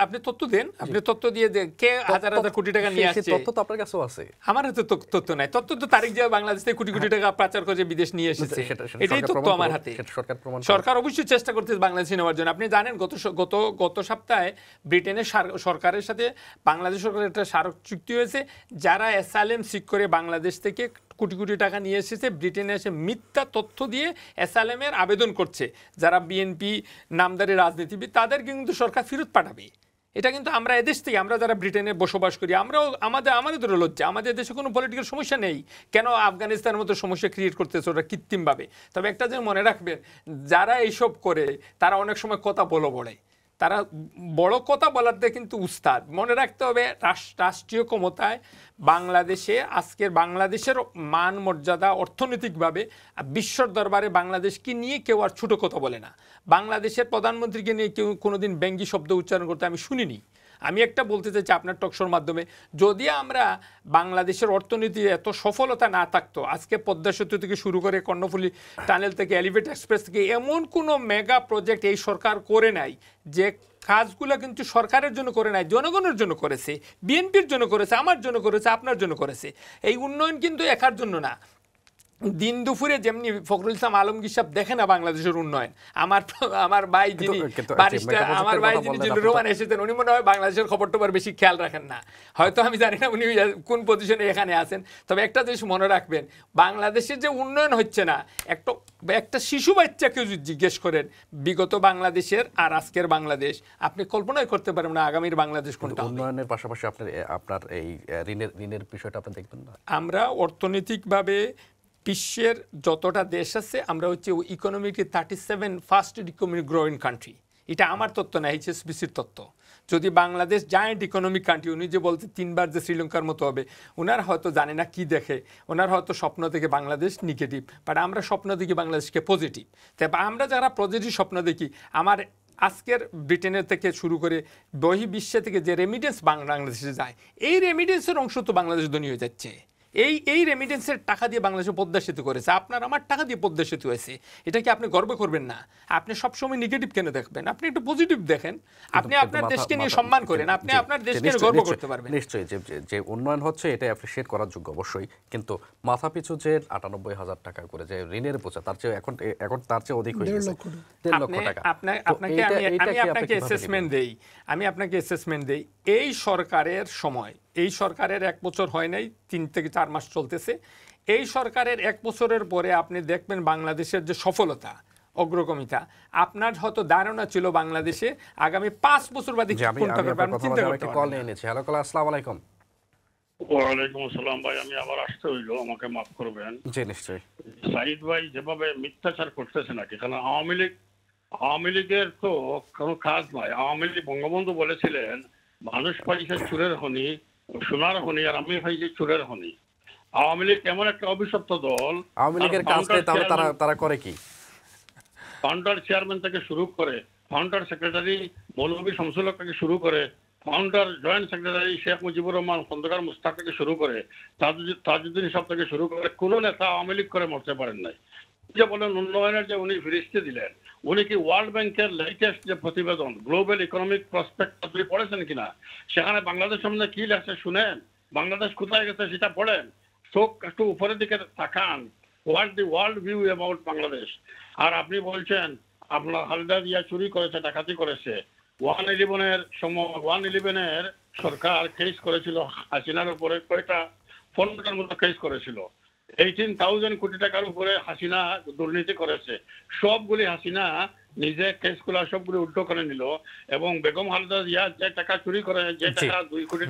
আপনি তথ্য দেন, আপনি তথ্য দিয়ে দেন কে হাজার হাজার কোটি টাকা নিয়ে আসছে। তথ্য তো আপনার কাছেও আছে। আমার হাতে তথ্য নাই। তথ্য তো তারিখ যে বাংলাদেশ থেকে কোটি কোটি টাকা পাচার করে বিদেশ নিয়ে এসেছে, এটাই তথ্য আমার হাতে। সরকার অবশ্যই চেষ্টা করতেছে বাংলাদেশ নেওয়ার জন্য। আপনি জানেন গত সপ্তাহে ব্রিটেনের সরকারের সাথে বাংলাদেশ সরকারের একটা স্মারক চুক্তি হয়েছে। যারা অ্যাসাইলাম সিক করে বাংলাদেশ থেকে কোটি কোটি টাকা নিয়ে এসেছে, ব্রিটেনে এসে মিথ্যা তথ্য দিয়ে অ্যাসাইলামের আবেদন করছে, যারা বিএনপি নামদারি রাজনীতিবিদ, তাদের কিন্তু সরকার ফেরত পাঠাবে। এটা কিন্তু আমরা এদেশ থেকে, আমরা যারা ব্রিটেনে বসবাস করি, আমরাও আমাদেরও লজ্জা। আমাদের দেশে কোনো পলিটিক্যাল সমস্যা নেই, কেন আফগানিস্তানের মতো সমস্যা ক্রিয়েট করতেছে ওরা কৃত্রিমভাবে? তবে একটা যে মনে রাখবেন, যারা এইসব করে তারা অনেক সময় কথা বলে, তারা বড় কথা বলাতে কিন্তু উস্তাদ। মনে রাখতে হবে রাষ্ট্রীয় ক্ষমতায় বাংলাদেশে আজকের বাংলাদেশের মান মর্যাদা অর্থনৈতিকভাবে বিশ্বর দরবারে বাংলাদেশকে নিয়ে কেউ আর ছোটো কথা বলে না। বাংলাদেশের প্রধানমন্ত্রীকে নিয়ে কেউ কোনোদিন ব্যঙ্গী শব্দ উচ্চারণ করতে আমি শুনিনি। আমি একটা বলতে চাইছি আপনার টকশোর মাধ্যমে, যদি আমরা বাংলাদেশের অর্থনীতির এত সফলতা না থাকতো, আজকে পদ্মা সেতু থেকে শুরু করে কর্ণফুলী টানেল থেকে এলিভেটেড এক্সপ্রেস থেকে এমন কোনো মেগা প্রজেক্ট এই সরকার করে নাই, যে কাজগুলো কিন্তু সরকারের জন্য করে নাই, জনগণের জন্য করেছে, বিএনপির জন্য করেছে, আমার জন্য করেছে, আপনার জন্য করেছে। এই উন্নয়ন কিন্তু একার জন্য না। দিন দুপুরে যেমনি ফখরুল ইসলাম আলমগীর সাহেব দেখে না বাংলাদেশের উন্নয়ন, আমার ভাই যিনি আমার ভাই যিনি জিল্লুর রহমান এসেছেন, উনি মনে হয় বাংলাদেশের খবর টবর বেশি খেয়াল রাখেন না, হয়তো আমি জানি না উনি কোন পজিশনে এখানে আছেন। তবে একটা জিনিস মনে রাখবেন, বাংলাদেশের যে উন্নয়ন হচ্ছে না, একটা শিশু বাচ্চাকে যদি জিজ্ঞেস করেন বিগত বাংলাদেশের আর আজকের বাংলাদেশ, আপনি কল্পনাই করতে পারেন না আগামীর বাংলাদেশ কোনটা। উন্নয়নের পাশাপাশি আপনার এই ঋণের বিষয়টা আপনি দেখবেন না? আমরা অর্থনৈতিকভাবে বিশ্বের যতটা দেশ আছে, আমরা হচ্ছে economic 37 first economic growing country. এটা আমার তথ্য না, HSBCর তথ্য। যদি বাংলাদেশ জায়েন্ট ইকোনমিক কান্ট্রি, উনি যে বলতে 3 বার যে শ্রীলঙ্কার মতো হবে, ওনার হয়তো জানে না কি দেখে, ওনার হয়তো স্বপ্ন থেকে বাংলাদেশ নেগেটিভ, বাট আমরা স্বপ্ন দেখি বাংলাদেশকে পজিটিভ। তাই আমরা যারা পজিটিভ স্বপ্ন দেখি, আমার আজকের ব্রিটেনের থেকে শুরু করে বহির্বিশ্বে থেকে যে রেমিটেন্স বাংলাদেশে যায়, এই রেমিটেন্সের অংশ তো বাংলাদেশ ধনী হয়ে যাচ্ছে। এই রেমিটেন্সের টাকা দিয়ে বাংলাদেশে পদ্মা সেতু করেছে, আপনার আমার টাকা দিয়ে পদ্মা সেতু হয়েছে। এটা কি আপনি গর্ব করবেন না? আপনি সবসময় নেগেটিভ কেন দেখবেন? আপনি একটু পজিটিভ দেখেন, আপনি আপনার দেশকে নিয়ে সম্মান করেন, আপনি আপনার দেশকে নিয়ে গর্ব করতে পারবেন। নিশ্চয়ই যে উন্নয়ন হচ্ছে এটা অ্যাপ্রিশিয়েট করার যোগ্য অবশ্যই, কিন্তু মাথাপিছু যে 98,000 টাকা করে যে ঋণের বোঝা, তার চেয়ে এখন তার চেয়ে অধিক হয়ে গেছে 1.5 লক্ষ টাকা। আপনাকে আমি আপনাকে অ্যাসেসমেন্ট দেই, এই সরকারের সময়, এই সরকারের 1 বছর হয় নাই, 3 থেকে 4 মাস চলতেছে। এই সরকারের 1 বছরের পরে আপনি দেখবেন বাংলাদেশের যে সফলতা, অগ্রগমিতা, আপনার হয়তো ধারণা ছিল বাংলাদেশে আগামী 5 বছর বাদে কোনটা করবে আপনি চিন্তা করতে কল নিয়ে নিয়েছি। হ্যালো কল, আসসালামু আলাইকুম। ওয়ালাইকুম আসসালাম ভাই, আমি আবার আসতে হইলো, আমাকে মাফ করবেন। জি নিশ্চয়ই। সাইদ ভাই যেভাবে মিথ্যাচার করতেছে নাকি, কারণ আওয়ামী লীগের তো কোনো কাজ নাই। আওয়ামী লীগ, বঙ্গবন্ধু বলেছিলেন মানুষ পাইছে চুরের খনি, সোনার খনি, আর আমি পাইছি চুরের খনি। আওয়ামী লীগ এমন একটা অভিশপ্ত দল। আওয়ামী লীগের কাজটাই তাহলে তারা করে কি? ফাউন্ডার চেয়ারম্যান থেকে শুরু করে, ফাউন্ডার সেক্রেটারি মৌলভী শামসুল হক থেকে শুরু করে, founder joint secretary Sheikh Mujibur Rahman, Khondaker Mushtaq থেকে শুরু করে, তাজউদ্দিন সাহেব থেকে শুরু করে, কোনো নেতা আওয়ামী লীগ করে মরতে পারেন নাই। যে বলেন উন্নয়নের যে উনি ফিরিস্তি দিলেন, উনি কি ওয়ার্ল্ড ব্যাংকের লেটেস্ট যে প্রতিবেদন গ্লোবাল ইকোনমিক প্রসপেক্ট আপনি পড়েছেন কিনা? সেখানে বাংলাদেশ সম্বন্ধে কি লেখছে শুনেন, বাংলাদেশ কোথায় গেছে সেটা পড়েন, চোখ একটু উপরের দিকে তাকান, what the world view about Bangladesh. আর আপনি বলছেন আপনার খালেদা জিয়া চুরি করেছে, ডাকাতি করেছে। 111 সরকার কেস করেছিল হাসিনার উপরে, কয়টা 15টার মতো কেস করেছিল। 18,000 কোটি টাকার উপরে হাসিনা দুর্নীতি করেছে। সবগুলি হাসিনা নিজে কেসগুলো সবগুলি উল্টো করে নিল, এবং বেগম খালেদা জিয়া যে টাকা চুরি করে, যে টাকা 2 কোটি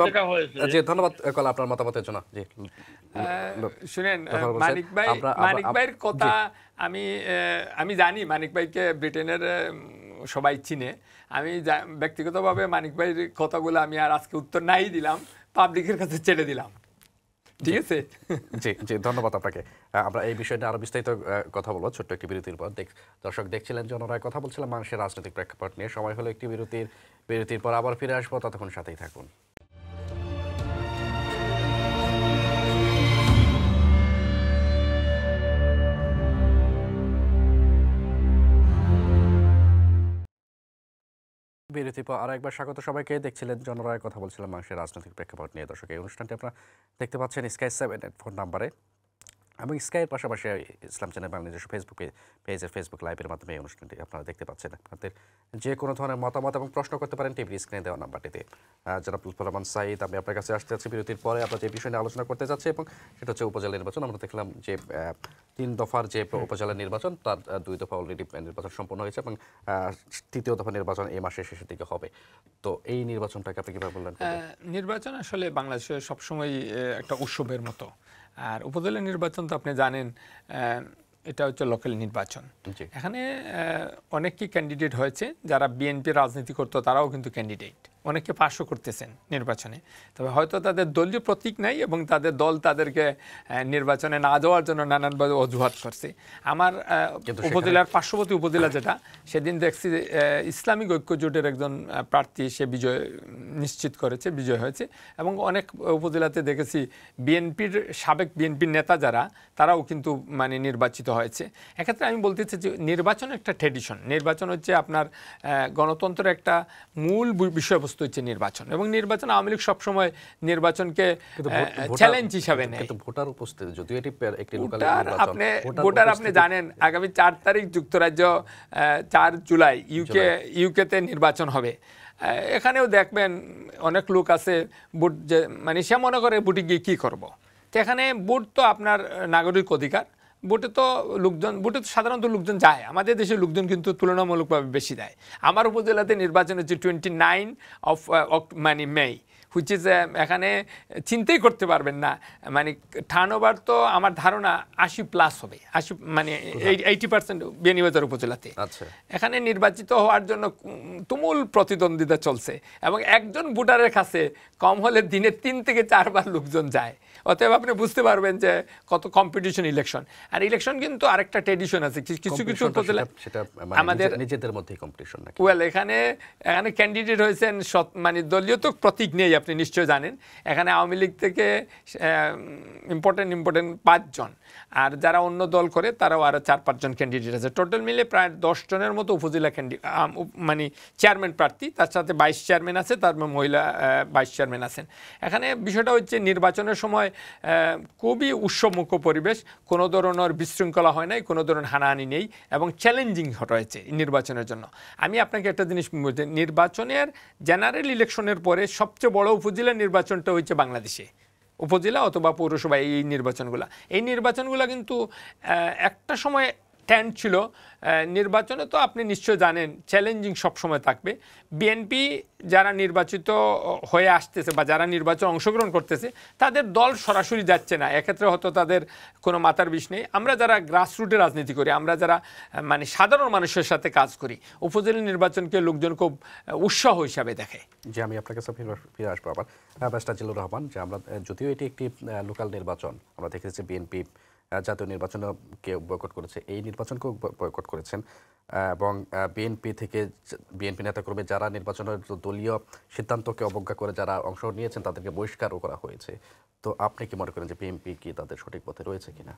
টাকা হয়েছে। ধন্যবাদ কল আপনার মতামতের জন্য। জি শুনেন, মানিক ভাইয়ের কথা আমি জানি, মানিক ভাইকে ব্রিটেনের সবাই চিনে। আমি ব্যক্তিগতভাবে মানিক ভাইয়ের কথাগুলো আমি আর আজকে উত্তর নাই দিলাম, পাবলিকের কাছে ছেড়ে দিলাম। ঠিক আছে। জি জি, ধন্যবাদ আপনাকে। আমরা এই বিষয়টা আরো বিস্তারিত কথা বলবো ছোট্ট একটি বিরতির পর। দর্শক দেখছিলেন জনরায় কথা বলছিলাম বাংলাদেশের রাজনৈতিক প্রেক্ষাপট নিয়ে। সময় হলো একটি বিরতির পর আবার ফিরে আসবো, ততক্ষণ সাথেই থাকুন। বিরতির পর আরো একবার স্বাগত সবাইকে। দেখছিলেন জনরায় কথা বলছিলাম বাংলাদেশের রাজনৈতিক প্রেক্ষাপট নিয়ে। দর্শক এই অনুষ্ঠানটি আপনারা দেখতে পাচ্ছেন স্কাই 7 ফোন নাম্বারে এবং স্কাইয়ের পাশাপাশি ইসলাম চ্যানেল বাংলা নিজস্ব পেজের ফেসবুক লাইভের মাধ্যমে এই অনুষ্ঠানটি আপনারা দেখতে পাচ্ছেন। আপনাদের যে কোনো ধরনের মতামত এবং প্রশ্ন করতে পারেন টিভির স্ক্রিনে দেওয়া নাম্বারটিতে। জনাব লুৎফর রহমান সাঈদ, আমি আপনার কাছে আসতে যাচ্ছি বিরতির পরে। আমরা যে বিষয় নিয়ে আলোচনা করতে যাচ্ছি এবং সেটা হচ্ছে উপজেলা নির্বাচন। আমরা দেখলাম যে 3 দফার যে উপজেলা নির্বাচন, তার 2 দফা অলরেডি নির্বাচন সম্পন্ন হয়েছে এবং 3য় দফা নির্বাচন এই মাসের শেষের দিকে হবে। তো এই নির্বাচনটাকে আপনি কীভাবে বললেন? নির্বাচন আসলে বাংলাদেশে সবসময় একটা উৎসবের মতো। আর উপজেলা নির্বাচন তো আপনি জানেন এটা হচ্ছে লোকাল নির্বাচন। এখানে অনেকেই ক্যান্ডিডেট হয়েছে, যারা বিএনপি রাজনীতি করতো তারাও কিন্তু ক্যান্ডিডেট, অনেকে পাশও করতেছেন নির্বাচনে। তবে হয়তো তাদের দলীয় প্রতীক নাই এবং তাদের দল তাদেরকে নির্বাচনে না যাওয়ার জন্য নানানভাবে অজুহাত করছে। আমার উপজেলার পার্শ্ববর্তী উপজেলা যেটা, সেদিন দেখছি ইসলামিক ঐক্য জোটের একজন প্রার্থী সে বিজয় নিশ্চিত করেছে, বিজয় হয়েছে। এবং অনেক উপজেলাতে দেখেছি বিএনপির সাবেক বিএনপির নেতা যারা, তারাও কিন্তু মানে নির্বাচিত হয়েছে। এক্ষেত্রে আমি বলতে চাই যে নির্বাচন একটা ট্র্যাডিশন। নির্বাচন হচ্ছে আপনার গণতন্ত্রের একটা মূল বিষয়বস্তু হচ্ছে নির্বাচন, এবং নির্বাচন আওয়ামী লীগ সবসময় নির্বাচন,কে চ্যালেঞ্জ হিসাবে নেয়। ভোটার উপস্থিতি যদিও এটি একটি লোকাল নির্বাচন, ভোটার আপনি জানেন আগামী 4 তারিখ যুক্তরাজ্য 4 জুলাই ইউকেতে নির্বাচন হবে। এখানেও দেখবেন অনেক লোক আছে ভোট, যে মানে সে মনে করে ভোটে গিয়ে কী করবো। তো এখানে ভোট তো আপনার নাগরিক অধিকার। ভোটে তো সাধারণত লোকজন যায়, আমাদের দেশের লোকজন কিন্তু তুলনামূলকভাবে বেশি দেয়। আমার উপজেলাতে নির্বাচন হচ্ছে 29 মানে মে, হুইচ ইজ এখানে চিন্তাই করতে পারবেন না, মানে টার্নওভার তো আমার ধারণা 80+ হবে, 80 মানে 80% বিয়ানীবাজার উপজেলাতে। এখানে নির্বাচিত হওয়ার জন্য তুমুল প্রতিদ্বন্দ্বিতা চলছে, এবং একজন ভোটারের কাছে কম হলে দিনে 3 থেকে 4 বার লোকজন যায়। অতএব আপনি বুঝতে পারবেন যে কত কম্পিটিশন ইলেকশন। আর ইলেকশন কিন্তু আরেকটা ট্র্যাডিশন আছে, কিছু কিছু উপজেলা আমাদের নিজেদের মধ্যে কম্পিটিশন নাকি? ওয়েল, এখানে ক্যান্ডিডেট হয়েছেন মানে দলীয় তো প্রতীক নেই, আপনি নিশ্চয় জানেন। এখানে আওয়ামী লীগ থেকে ইম্পর্টেন্ট 5 জন, আর যারা অন্য দল করে তারাও আরও 4-5 জন ক্যান্ডিডেট আছে। টোটাল মিলে প্রায় 10 জনের মতো উপজেলা মানে চেয়ারম্যান প্রার্থী, তার সাথে 22 চেয়ারম্যান আছে, তার মহিলা 22 চেয়ারম্যান আছেন। এখানে বিষয়টা হচ্ছে নির্বাচনের সময় খুবই উৎসবমুখ পরিবেশ, কোনো ধরনের বিশৃঙ্খলা হয় নাই, কোনো ধরনের হানাহানি নেই, এবং চ্যালেঞ্জিং হয়েছে নির্বাচনের জন্য। আমি আপনাকে একটা জিনিস বলছি, নির্বাচনের জেনারেল ইলেকশনের পরে সবচেয়ে বড় উপজেলা নির্বাচনটা হচ্ছে বাংলাদেশে, উপজেলা অথবা পৌরসভা। এই নির্বাচনগুলো কিন্তু একটা সময় ট্রেন্ড ছিল। নির্বাচনে তো আপনি নিশ্চয় জানেন চ্যালেঞ্জিং সবসময় থাকবে। বিএনপি যারা নির্বাচিত হয়ে আসতেছে বা যারা নির্বাচন অংশগ্রহণ করতেছে, তাদের দল সরাসরি যাচ্ছে না, এক্ষেত্রে হয়তো তাদের কোনো মাথার বিষ নেই। আমরা যারা গ্রাসরুটে রাজনীতি করি, আমরা যারা মানে সাধারণ মানুষের সাথে কাজ করি, উপজেলা নির্বাচনকে লোকজন খুব উৎসাহ হিসাবে দেখে। যে আমি আপনার কাছে ফিরে আসবো আবার ব্যারিস্টার জিল্লুর রহমান, যে আমরা যদিও এটি একটি লোকাল নির্বাচন, আমরা দেখেছি বিএনপি জাতীয় নির্বাচনকে বয়কট করেছে, এই নির্বাচনকেও বয়কট করেছেন, এবং বিএনপি নেতাকর্মী যারা নির্বাচনের দলীয় সিদ্ধান্তকে অবজ্ঞা করে যারা অংশ নিয়েছেন তাদেরকে বহিষ্কারও করা হয়েছে। তো আপনি কি মনে করেন যে বিএনপি কি তাদের সঠিক পথে রয়েছে কিনা?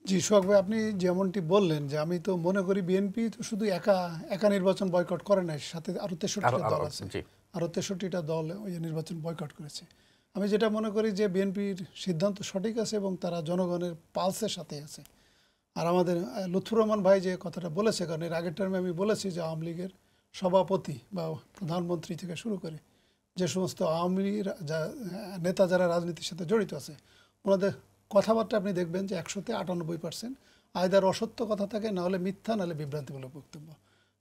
জি সোহাগ ভাই, আপনি যেমনটি বললেন যে আমি তো মনে করি বিএনপি তো শুধু একা নির্বাচন বয়কট করে নাই, সাথে আরো 63টা দল আছে, আরো 63টা দল ওই নির্বাচন বয়কট করেছে। আমি যেটা মনে করি যে বিএনপির সিদ্ধান্ত সঠিক আছে এবং তারা জনগণের পালসের সাথে আছে। আর আমাদের লুৎফর রহমান ভাই যে কথাটা বলেছে, কারণ এর আগের টার্মে আমি বলেছি যে আওয়ামী লীগের সভাপতি বা প্রধানমন্ত্রী থেকে শুরু করে যে সমস্ত আওয়ামী লীগের নেতা যারা রাজনীতির সাথে জড়িত আছে, ওনাদের কথাবার্তা আপনি দেখবেন যে 100-তে 98% আয়দার অসত্য কথা থাকে, না হলে মিথ্যা, নাহলে বিভ্রান্তিমূলক বক্তব্য।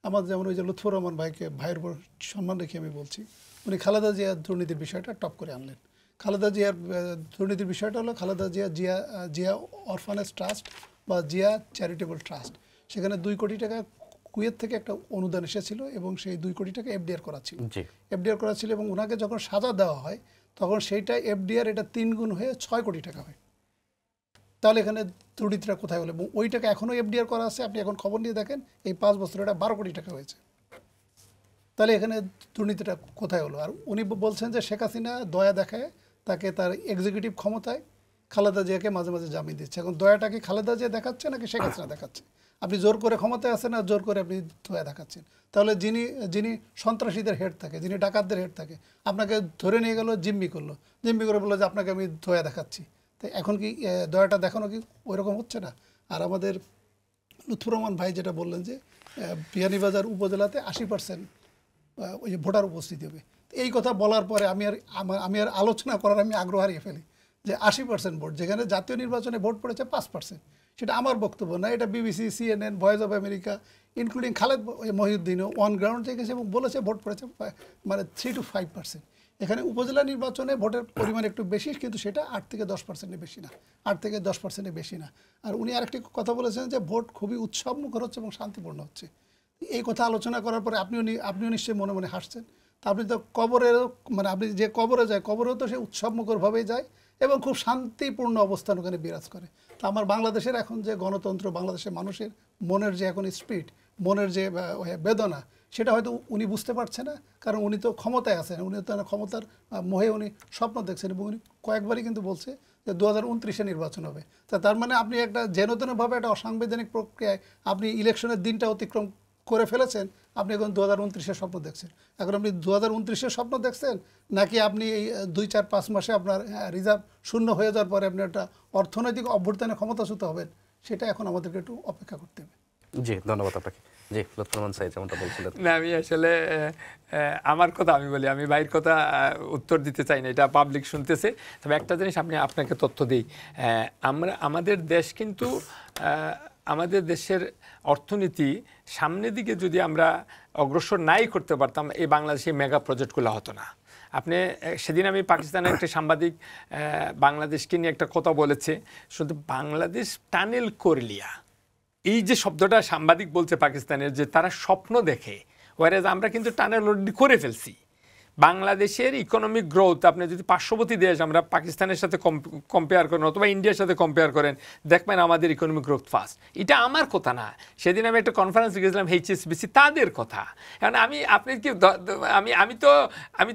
আমাদের যেমন ওই যে লুৎফর রহমান ভাইয়ের উপর সম্মান রেখে আমি বলছি, উনি খালেদা জিয়ার দুর্নীতির বিষয়টা টপ করে আনলেন। খালেদা জিয়ার দুর্নীতির বিষয়টা হলো খালেদা জিয়া অরফানেজ ট্রাস্ট বা জিয়া চ্যারিটেবল ট্রাস্ট, সেখানে 2 কোটি টাকা কুয়েত থেকে একটা অনুদান এসেছিল এবং সেই 2 কোটি টাকা এফডিআর করা ছিল এবং ওনাকে যখন সাজা দেওয়া হয় তখন সেইটা এফডিআর এটা 3 গুণ হয়ে 6 কোটি টাকা হয়। তাহলে এখানে ত্রুটিটা কোথায় হলো? এবং ওই টাকা এখনও এফডিআর করা আছে, আপনি এখন খবর নিয়ে দেখেন এই 5 বছর এটা 12 কোটি টাকা হয়েছে। তাহলে এখানে দুর্নীতিটা কোথায় হলো? আর উনি বলছেন যে শেখ হাসিনা দয়া দেখায় তাকে তার এক্সিকিউটিভ ক্ষমতায় খালেদা জিয়াকে মাঝে মাঝে জামিন দিচ্ছে। এখন দয়াটা কি খালেদা জিয়া দেখাচ্ছে নাকি শেখ হাসিনা দেখাচ্ছে? আপনি জোর করে ক্ষমতায় আছেন না জোর করে আপনি দয়া দেখাচ্ছেন? তাহলে যিনি সন্ত্রাসীদের হেড থাকে, যিনি ডাকাতদের হেড থাকে, আপনাকে ধরে নিয়ে গেল, জিম্মি করলো, জিম্মি করে বললো যে আপনাকে আমি দয়া দেখাচ্ছি। তো এখন কি দয়াটা দেখানো কি ওই রকম হচ্ছে না? আর আমাদের লুৎফুর রহমান ভাই যেটা বললেন যে বিয়ানীবাজার উপজেলাতে 80% ওই যে ভোটার উপস্থিতি হবে, এই কথা বলার পরে আমি আর আলোচনা করার আমি আগ্রহ হারিয়ে ফেলি যে 80% ভোট, যেখানে জাতীয় নির্বাচনে ভোট পড়েছে 5%। সেটা আমার বক্তব্য না, এটা BBC, CNN, Voice of America, including Khaled মহিউদ্দিনও অন গ্রাউন্ড দেখেছে এবং বলেছে ভোট পড়েছে মানে 3 to 5%। এখানে উপজেলা নির্বাচনে ভোটের পরিমাণ একটু বেশি, কিন্তু সেটা 8 থেকে 10%-এর বেশি না, 8 থেকে 10%-এর বেশি না। আর উনি আরেকটি কথা বলেছেন যে ভোট খুবই উৎসবমুখর হচ্ছে এবং শান্তিপূর্ণ হচ্ছে। এই কথা আলোচনা করার পরে আপনিও নিশ্চয়ই মনে মনে হাসছেন। তা আপনি তো কবরেরও মানে আপনি যে কবরে যায়, কবরেও তো সে উৎসবমুখরভাবেই যায় এবং খুব শান্তিপূর্ণ অবস্থান ওখানে বিরাজ করে। তা আমার বাংলাদেশের এখন যে গণতন্ত্র, বাংলাদেশের মানুষের মনের যে এখন স্পিড, মনের যে বেদনা, সেটা হয়তো উনি বুঝতে পারছে না, কারণ উনি তো ক্ষমতায় আছেন, উনি তো ক্ষমতার মোহে উনি স্বপ্ন দেখছেন এবং উনি কয়েকবারই কিন্তু বলছে যে 2029-এ নির্বাচন হবে। তার মানে আপনি একটা যেনতেনভাবে একটা অসাংবিধানিক প্রক্রিয়ায় আপনি ইলেকশনের দিনটা অতিক্রম করে ফেলেছেন, আপনি এখন 2029-এর স্বপ্ন দেখছেন। এখন আপনি 2029-এর স্বপ্ন দেখছেন নাকি আপনি এই 2-4-5 মাসে আপনার রিজার্ভ শূন্য হয়ে যাওয়ার পরে আপনি একটা অর্থনৈতিক অভ্যুত্থানে ক্ষমতাচ্যুত হবেন, সেটা এখন আমাদেরকে একটু অপেক্ষা করতে হবে। জি, ধন্যবাদ আপনাকে। জি, লুৎফুর রহমান সাঈদ যেমনটা বলছিলেন। না, আমি আসলে আমার কথা আমি বলি, আমি ভাইয়ের কথা উত্তর দিতে চাই না, এটা পাবলিক শুনতেছে। তবে একটা জিনিস আপনাকে তথ্য দিই, আমাদের দেশ কিন্তু আমাদের দেশের অর্থনীতি সামনের দিকে যদি আমরা অগ্রসর নাই করতে পারতাম, এই বাংলাদেশে মেগা প্রজেক্টগুলো হতো না। আপনি সেদিন আমি পাকিস্তানের একটা সাংবাদিক বাংলাদেশকে নিয়ে একটা কথা বলেছে, শুধু বাংলাদেশ টানেল করলিয়া, এই যে শব্দটা সাংবাদিক বলছে পাকিস্তানের, যে তারা স্বপ্ন দেখে, ওয়ারেজ আমরা কিন্তু টানেল অলরেডি করে ফেলছি। বাংলাদেশের ইকোনমিক গ্রোথ আপনি যদি পার্শ্ববর্তী দেশ আমরা পাকিস্তানের সাথে কম্পেয়ার করেন অথবা ইন্ডিয়ার সাথে কম্পেয়ার করেন, দেখবেন আমাদের ইকোনমিক গ্রোথ ফাস্ট। এটা আমার কথা না, সেদিন আমি একটা কনফারেন্সে গেছিলাম HSBC, তাদের কথা। কারণ আপনি কি আমি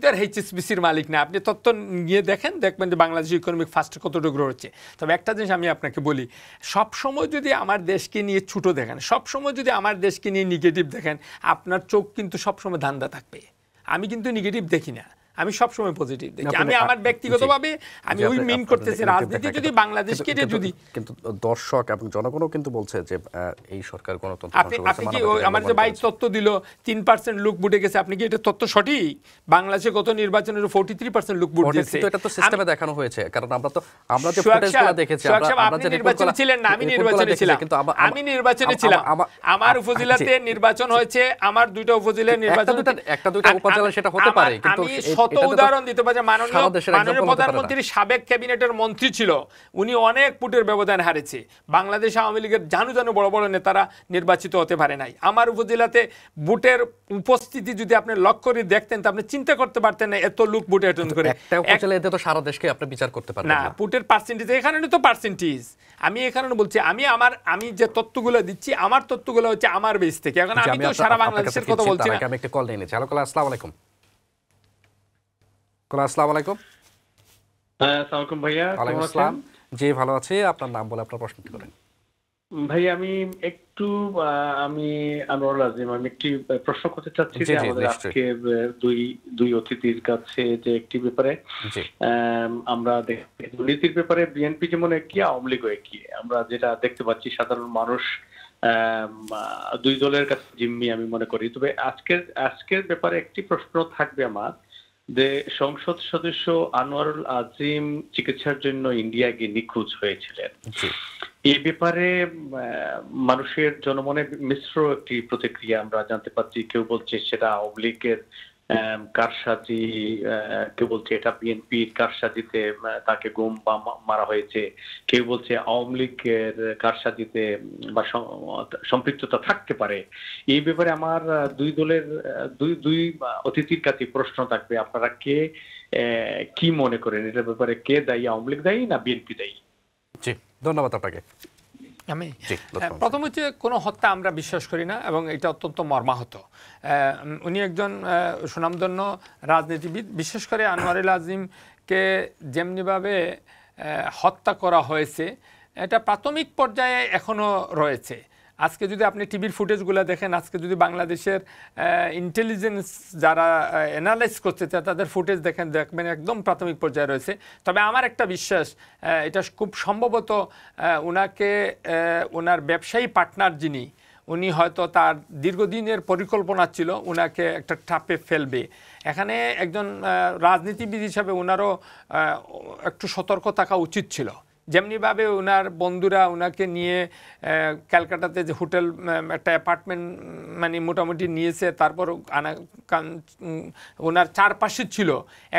তো আর HSBCর মালিক না, আপনি তথ্য নিয়ে দেখবেন যে বাংলাদেশের ইকোনমিক ফাস্ট কতটুকু গ্রো হচ্ছে। তবে একটা জিনিস আমি আপনাকে বলি, সবসময় যদি আমার দেশকে নিয়ে ছোটো দেখেন, সবসময় যদি আমার দেশকে নিয়ে নেগেটিভ দেখেন, আপনার চোখ কিন্তু সবসময় ধান্দা থাকবে। আমি কিন্তু নেগেটিভ দেখি না, আমি সবসময় পজিটিভ দেখি। আমি আমার ব্যক্তিগতভাবে আমি ওই মিন করতেছি রাজনীতি যদি বাংলাদেশকে যদি, কিন্তু দর্শক এবং জনগণও কিন্তু বলছে যে এই সরকার গণতন্ত্র আপনি কি আমার যে বাইক তথ্য দিল 3% লোক ভোটে গেছে, আপনি কি এটা তথ্য সঠিক? বাংলাদেশে গত নির্বাচনের 43% লোক ভোট দিয়েছে। কিন্তু এটা তো সিস্টেমে দেখানো হয়েছে, কারণ আমরা যে ফুটেজগুলো দেখেছি, আমরা যে নির্বাচনে ছিলেন না, আমি নির্বাচনে ছিলাম, আমি নির্বাচনে ছিলাম। আমার উপজেলাতে নির্বাচন হয়েছে, আমার দুইটা উপজেলায় নির্বাচন, একটা দুইটা উপজেলা সেটা হতে পারে, কিন্তু আমি শত উদাহরণ দিতে পারি। মাননীয় প্রধানমন্ত্রী সাবেক ক্যাবিনেটের মন্ত্রী ছিল, উনি অনেক ভোটের ব্যবধান হারেছে। বাংলাদেশ আওয়ামী লীগের জানু বড় বড় নেতারা নির্বাচিত হতে পারে নাই। আমার উপজেলাতে ভোটের উপস্থিতি যদি আপনি লক্ষ্য করে দেখতেন, তা আপনি চিন্তা করতে পারতেন না এত লোক ভোটে অ্যাটেন্ড করে। একটা উপজেলাতে তো সারা দেশকে আপনি বিচার করতে পারবেন না, ভোটের পার্সেন্টেজ এখানে তো পার্সেন্টেজ। আমি এখানে বলছি, আমি যে তথ্যগুলো দিচ্ছি, আমার তথ্যগুলো হচ্ছে আমার বেস থেকে। এখন আমি তো সারা বাংলাদেশের কথা বলছি না। আমি একটা কল নিয়ে নিচ্ছি। হ্যালো, আসসালামু আলাইকুম। আসসালামু আলাইকুম। হ্যাঁ, আসসালামু আলাইকুম ভাইয়া, কেমন আছেন? জি, ভালো আছি। আপনার নাম বলে আপনার প্রশ্ন করেন। ভাই আমি আনোয়ারুল আজিম, আমি একটি প্রশ্ন করতে চাচ্ছি যে আমাদের আজকে দুই অতিথির কাছে, যে একটি ব্যাপারে আমরা দুর্নীতির ব্যাপারে বিএনপি যেমন একই, আওয়ামী লীগও একই। আমরা যেটা দেখতে পাচ্ছি, সাধারণ মানুষ দুই দলের কাছে জিম্মি আমি মনে করি। তবে আজকের ব্যাপারে একটি প্রশ্ন থাকবে আমার, যে সংসদ সদস্য আনোয়ারুল আজিম চিকিৎসার জন্য ইন্ডিয়া গিয়ে নিখোঁজ হয়েছিলেন। এই ব্যাপারে মানুষের জনমনে মিশ্র একটি প্রতিক্রিয়া আমরা জানতে পারছি। কেউ বলছে সেটা আওয়ামী লীগের কারসাজি, কেউ বলছে এটা বিএনপির কারসাজিতে তাকে গুম বা মারা হয়েছে, কেউ বলছে আওয়ামী লীগের কারসাজিতে বা সম্পৃক্ততা থাকতে পারে। এই ব্যাপারে আমার দুই দলের দুই অতিথির কাছে প্রশ্ন থাকবে, আপনারা কে কি মনে করেন এটার ব্যাপারে, কে দায়ী, আওয়ামী লীগ দায়ী না বিএনপি দায়ী? জি, ধন্যবাদ আপনাকে। আমি প্রথম হচ্ছে কোনো হত্যা আমরা বিশ্বাস করি না, এবং এটা অত্যন্ত মর্মাহত। উনি একজন সুনামধন্য রাজনীতিবিদ, বিশেষ করে আনোয়ারুল আজিমকে যেমনিভাবে হত্যা করা হয়েছে এটা প্রাথমিক পর্যায়ে এখনও রয়েছে। আজকে যদি আপনি টিভির ফুটেজগুলো দেখেন, আজকে যদি বাংলাদেশের ইন্টেলিজেন্স যারা অ্যানালাইজ করতে চায় তাদের ফুটেজ দেখবেন একদম প্রাথমিক পর্যায়ে রয়েছে। তবে আমার একটা বিশ্বাস, এটা খুব সম্ভবত ওনাকে ওনার ব্যবসায়ী পার্টনার যিনি, উনি হয়তো তার দীর্ঘদিনের পরিকল্পনা ছিল ওনাকে একটা ট্র্যাপে ফেলবে। এখানে একজন রাজনীতিবিদ হিসাবে ওনারও একটু সতর্ক থাকা উচিত ছিল। যেমনিভাবে ওনার বন্ধুরা ওনাকে নিয়ে ক্যালকাটাতে যে হোটেল, একটা অ্যাপার্টমেন্ট মানে মোটামুটি নিয়েছে, তারপর ওনার চারপাশে ছিল,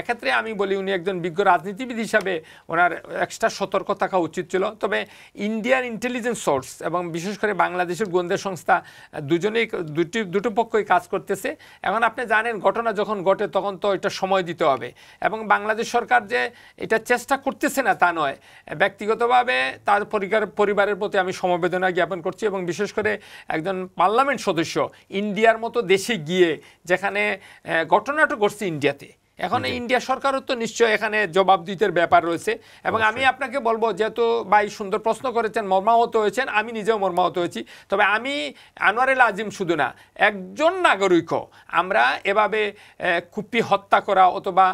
এক্ষেত্রে আমি বলি উনি একজন বিজ্ঞ রাজনীতিবিদ হিসাবে ওনার এক্সট্রা সতর্ক থাকা উচিত ছিল। তবে ইন্ডিয়ান ইন্টেলিজেন্স সোর্স এবং বিশেষ করে বাংলাদেশের গোয়েন্দা সংস্থা দুজনেই দুটো পক্ষই কাজ করতেছে। এখন আপনি জানেন ঘটনা যখন ঘটে তখন তো এটা সময় দিতে হবে, এবং বাংলাদেশ সরকার যে এটা চেষ্টা করতেছে না তা নয়। ব্যক্তিগতভাবে তার পরিবারের প্রতি আমি সমবেদনা জ্ঞাপন করছি, এবং বিশেষ করে একজন পার্লামেন্ট সদস্য ইন্ডিয়ার মতো দেশে গিয়ে, যেখানে ঘটনাটা ঘটছে ইন্ডিয়াতে, এখন ইন্ডিয়া সরকারও তো নিশ্চয় এখানে জবাবদিহিতার ব্যাপার রয়েছে। এবং আমি আপনাকে বলবো, যেহেতু ভাই সুন্দর প্রশ্ন করেছেন, মর্মাহত হয়েছেন, আমি নিজেও মর্মাহত হয়েছি। তবে আমি আনোয়ারুল আজিম শুধু না, একজন নাগরিকও আমরা এভাবে কুপি হত্যা করা অথবা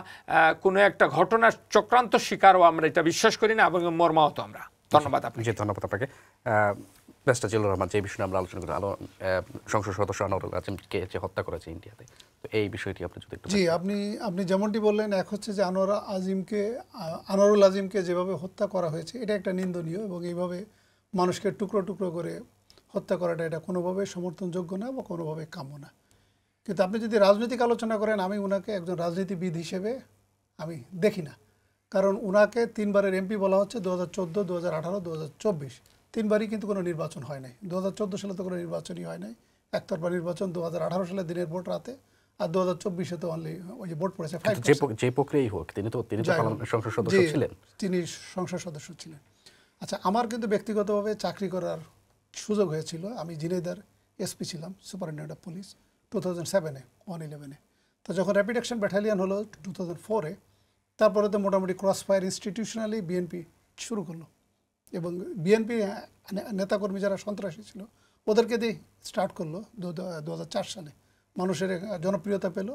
কোনো একটা ঘটনার চক্রান্ত শিকারও আমরা এটা বিশ্বাস করি না, এবং মর্মাহত আমরা। ধন্যবাদ আপনাকে। ধন্যবাদ আপনাকে। ব্যারিস্টার জিল্লুর রহমান, যে বিষয়ে আমরা আলোচনা করি, সংসদ সদস্য আনোয়ারুল আজিমকে যে হত্যা করেছে ইন্ডিয়াতে, তো এই বিষয়টি আপনি যদি একটু। জি, আপনি যেমনটি বললেন, এক হচ্ছে যে আনোয়ারুল আজিমকে যেভাবে হত্যা করা হয়েছে এটা একটা নিন্দনীয়, এবং এইভাবে মানুষকে টুকরো টুকরো করে হত্যা করাটা এটা কোনোভাবে সমর্থনযোগ্য না বা কোনোভাবে কাম্য না। কিন্তু আপনি যদি রাজনৈতিক আলোচনা করেন, আমি ওনাকে একজন রাজনীতিবিদ হিসেবে আমি দেখি না। কারণ ওনাকে 3 বারের এমপি বলা হচ্ছে, 2014, 2018, 2024, 3 বারই কিন্তু কোনো নির্বাচন হয় নাই। 2014 সালে তো কোনো নির্বাচনই হয় নাই, একতরফা নির্বাচন। 2018 সালে দিনের ভোট রাতে, আর 2024-এ তো অনলি ওই যে ভোট পড়েছে 5%। যে প্রক্রিয়াই হোক, তিনি তো সংসদ সদস্য ছিলেন। তিনি সংসদ সদস্য ছিলেন। আচ্ছা, আমার কিন্তু ব্যক্তিগতভাবে চাকরি করার সুযোগ হয়েছিল। আমি ঝিনাইদহ এসপি ছিলাম, সুপারিনটেন্ডেন্ট অফ পুলিশ, 2007-এ 111-এ। তো যখন র্যাপিড অ্যাকশন ব্যাটালিয়ন হলো 2004-এ, তারপরে তো মোটামুটি ক্রস ফায়ার ইনস্টিটিউশনালি বিএনপি শুরু করলো, এবং বিএনপি নেতাকর্মী যারা সন্ত্রাসী ছিল ওদেরকে দিয়ে স্টার্ট করলো 2004 সালে। মানুষের জনপ্রিয়তা পেল,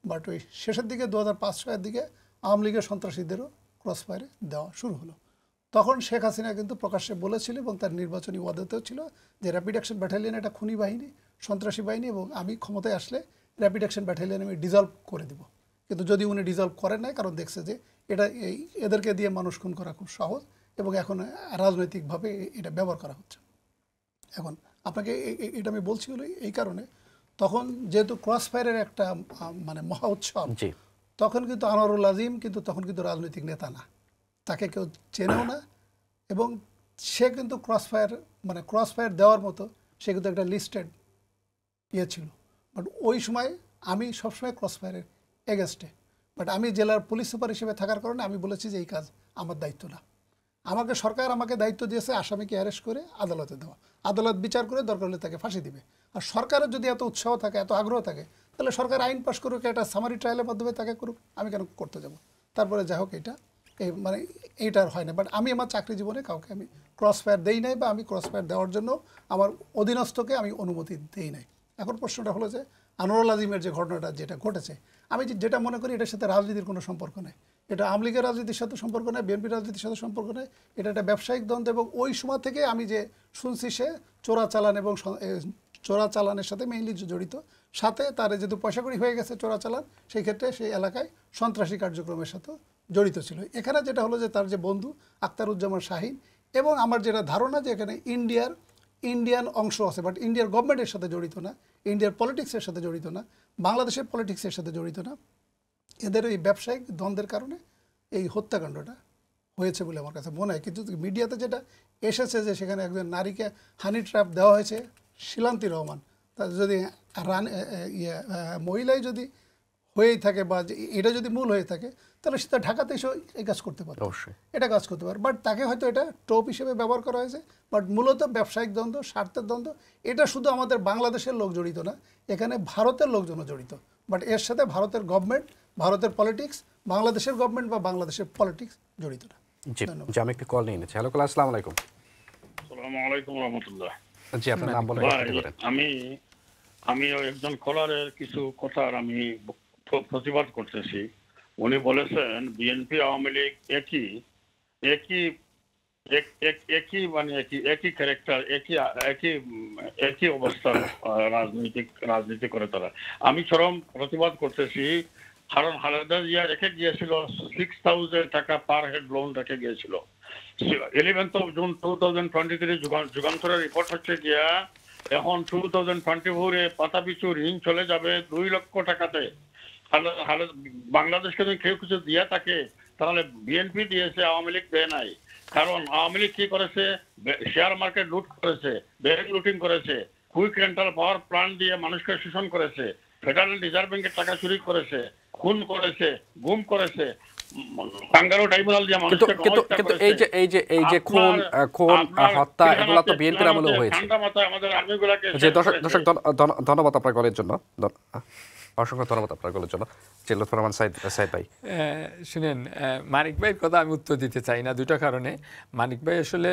বাট ওই শেষের দিকে 2005-06-এর দিকে আওয়ামী লীগের সন্ত্রাসীদেরও ক্রস ফায়ারে দেওয়া শুরু হলো। তখন শেখ হাসিনা কিন্তু প্রকাশ্যে বলেছিল, এবং তার নির্বাচনী ওয়াদাতেও ছিল, যে র্যাপিড অ্যাকশন ব্যাটালিয়ন একটা খুনি বাহিনী, সন্ত্রাসী বাহিনী, এবং আমি ক্ষমতায় আসলে র্যাপিড অ্যাকশন ব্যাটালিয়ন আমি ডিজলভ করে দেব। কিন্তু যদি উনি ডিজলভ করেন নাই, কারণ দেখছে যে এদেরকে দিয়ে মানুষ খুন করা খুব সহজ, এবং এখন রাজনৈতিকভাবে এটা ব্যবহার করা হচ্ছে। এখন আপনাকে এটা আমি বলছি হলো এই কারণে, তখন যেহেতু ক্রস ফায়ারের একটা মানে মহা উৎসব, তখন কিন্তু আনোয়ারুল আজিম কিন্তু তখন কিন্তু রাজনৈতিক নেতা না, তাকে কেউ চেনেও না, এবং সে কিন্তু ক্রস ফায়ার দেওয়ার মতো সে কিন্তু একটা লিস্টেড ছিল। বাট ওই সময় আমি সবসময় ক্রস ফায়ারের এগেনস্টে, বাট আমি জেলার পুলিশ সুপার হিসেবে থাকার কারণে আমি বলেছি যে এই কাজ আমার দায়িত্ব না। সরকার আমাকে দায়িত্ব দিয়েছে আসামিকে অ্যারেস্ট করে আদালতে দেওয়া, আদালত বিচার করে দরকার হলে তাকে ফাঁসি দিবে। আর সরকারের যদি এত উৎসাহ থাকে, এত আগ্রহ থাকে, তাহলে সরকার আইন পাস করুক, একটা সামারি ট্রায়ালের মাধ্যমে তাকে করুক, আমি কেন করতে যাব? তারপরে যাই হোক, এইটার হয় না। বাট আমি আমার চাকরি জীবনে কাউকে আমি ক্রস ফায়ার দেই নাই, বা আমি ক্রস ফায়ার দেওয়ার জন্য আমার অধীনস্থকে আমি অনুমতি দেই নাই। এখন প্রশ্নটা হলো যে আনোয়ারুল আজিমের যে ঘটনাটা যেটা ঘটেছে, আমি যেটা মনে করি এটার সাথে রাজনীতির কোনো সম্পর্ক নেই। এটা আওয়ামী লীগের রাজনীতির সাথে সম্পর্ক নেই, বিএনপির রাজনীতির সাথে সম্পর্ক নেই, এটা একটা ব্যবসায়িক দ্বন্দ্ব। এবং ওই সময় থেকে আমি যে শুনছি সে চোরাচালান এবং চোরাচালানের সাথে মেইনলি জড়িত, সাথে তার যেহেতু পয়সা কড়ি হয়ে গেছে চোরাচালান, সেই ক্ষেত্রে সেই এলাকায় সন্ত্রাসী কার্যক্রমের সাথেও জড়িত ছিল। এখানে যেটা হলো যে তার যে বন্ধু আখতারুজ্জামান শাহিন, এবং আমার যেটা ধারণা যে এখানে ইন্ডিয়ান অংশ আছে, বাট ইন্ডিয়ার গভর্নমেন্টের সাথে জড়িত না, ইন্ডিয়ার পলিটিক্সের সাথে জড়িত না, বাংলাদেশের পলিটিক্সের সাথে জড়িত না। এদের এই ব্যবসায়িক দ্বন্দ্বের কারণে এই হত্যাকাণ্ডটা হয়েছে বলে আমার কাছে মনে হয়। কিন্তু মিডিয়াতে যেটা এসেছে যে সেখানে একজন নারীকে হানি ট্র্যাপ দেওয়া হয়েছে, শিলান্তি রহমান, তার যদি মহিলাই যদি হয়েই থাকে বা এটা যদি মূল হয়ে থাকে, তাহলে সেটা ঢাকাতে এসে এই কাজ করতে পারে, এটা কাজ করতে পারে। বাট তাকে হয়তো এটা টোপ হিসেবে ব্যবহার করা হয়েছে। বাট মূলত ব্যবসায়িক দ্বন্দ্ব, স্বার্থের দ্বন্দ্ব, এটা শুধু আমাদের বাংলাদেশের লোক জড়িত না, এখানে ভারতের লোকজনও জড়িত। বাট এর সাথে ভারতের গভর্নমেন্ট, ভারতের পলিটিক্স, বাংলাদেশের গভর্নমেন্ট বা বাংলাদেশের পলিটিক্স জড়িত না। জি, আমি একটু কল নিয়ে নিচ্ছি। হ্যালো কল, আসসালামু আলাইকুম। আসসালামু আলাইকুম রাহমাতুল্লাহ। জি, আপনার নাম বলে আমি একজন কলারের কিছু কথার আমি প্রতিবাদ করতেছি। উনি বলেছেন বিএনপি আওয়ামী লীগ একই ক্যারেক্টার, একই অবস্থার রাজনীতি করে তারা। আমি চরম প্রতিবাদ করতেছি, কারণ খালেদা জিয়া রেখে গিয়েছিল 6,000 টাকা পার হেড লোন রেখে গিয়েছিল। 11th of June 2023 যুগান্তরের রিপোর্ট হচ্ছে গিয়া এখন 2024 পাতা পিছু ঋণ চলে যাবে 2 লক্ষ টাকাতে। বাংলাদেশকে যদি কেউ কিছু দিয়ে থাকে তাহলে বিএনপি দিয়েছে, আওয়ামী লীগ দেয় নাই। কারণ আওয়ামী লীগ কি করেছে, শেয়ার মার্কেট লুট করেছে, ব্যাংক লুটিং করেছে, কুইক রেন্টাল পাওয়ার প্ল্যান্ট দিয়ে মানুষকে শোষণ করেছে, ফেডারেল রিজার্ভ ব্যাংকের টাকা চুরি করেছে, খুন করেছে, গুম করেছে, কাঙ্গারু ট্রাইব্যুনাল দিয়ে মানুষকে এই যে খুন হত্যা এগুলো তো বিএনপির আমলেও হয়েছে। ঠান্ডা মাথায় আমাদের আর্মিগুলোকে দর্শক ধন্যবাদ আপনার কলের জন্য, অসংখ্য ধন্যবাদ আপনার কলের জন্য। লুৎফর রহমান সাইদ ভাই, শুনেন, মানিক ভাইয়ের কথা আমি উত্তর দিতে চাই না দুটো কারণে। মানিক ভাই আসলে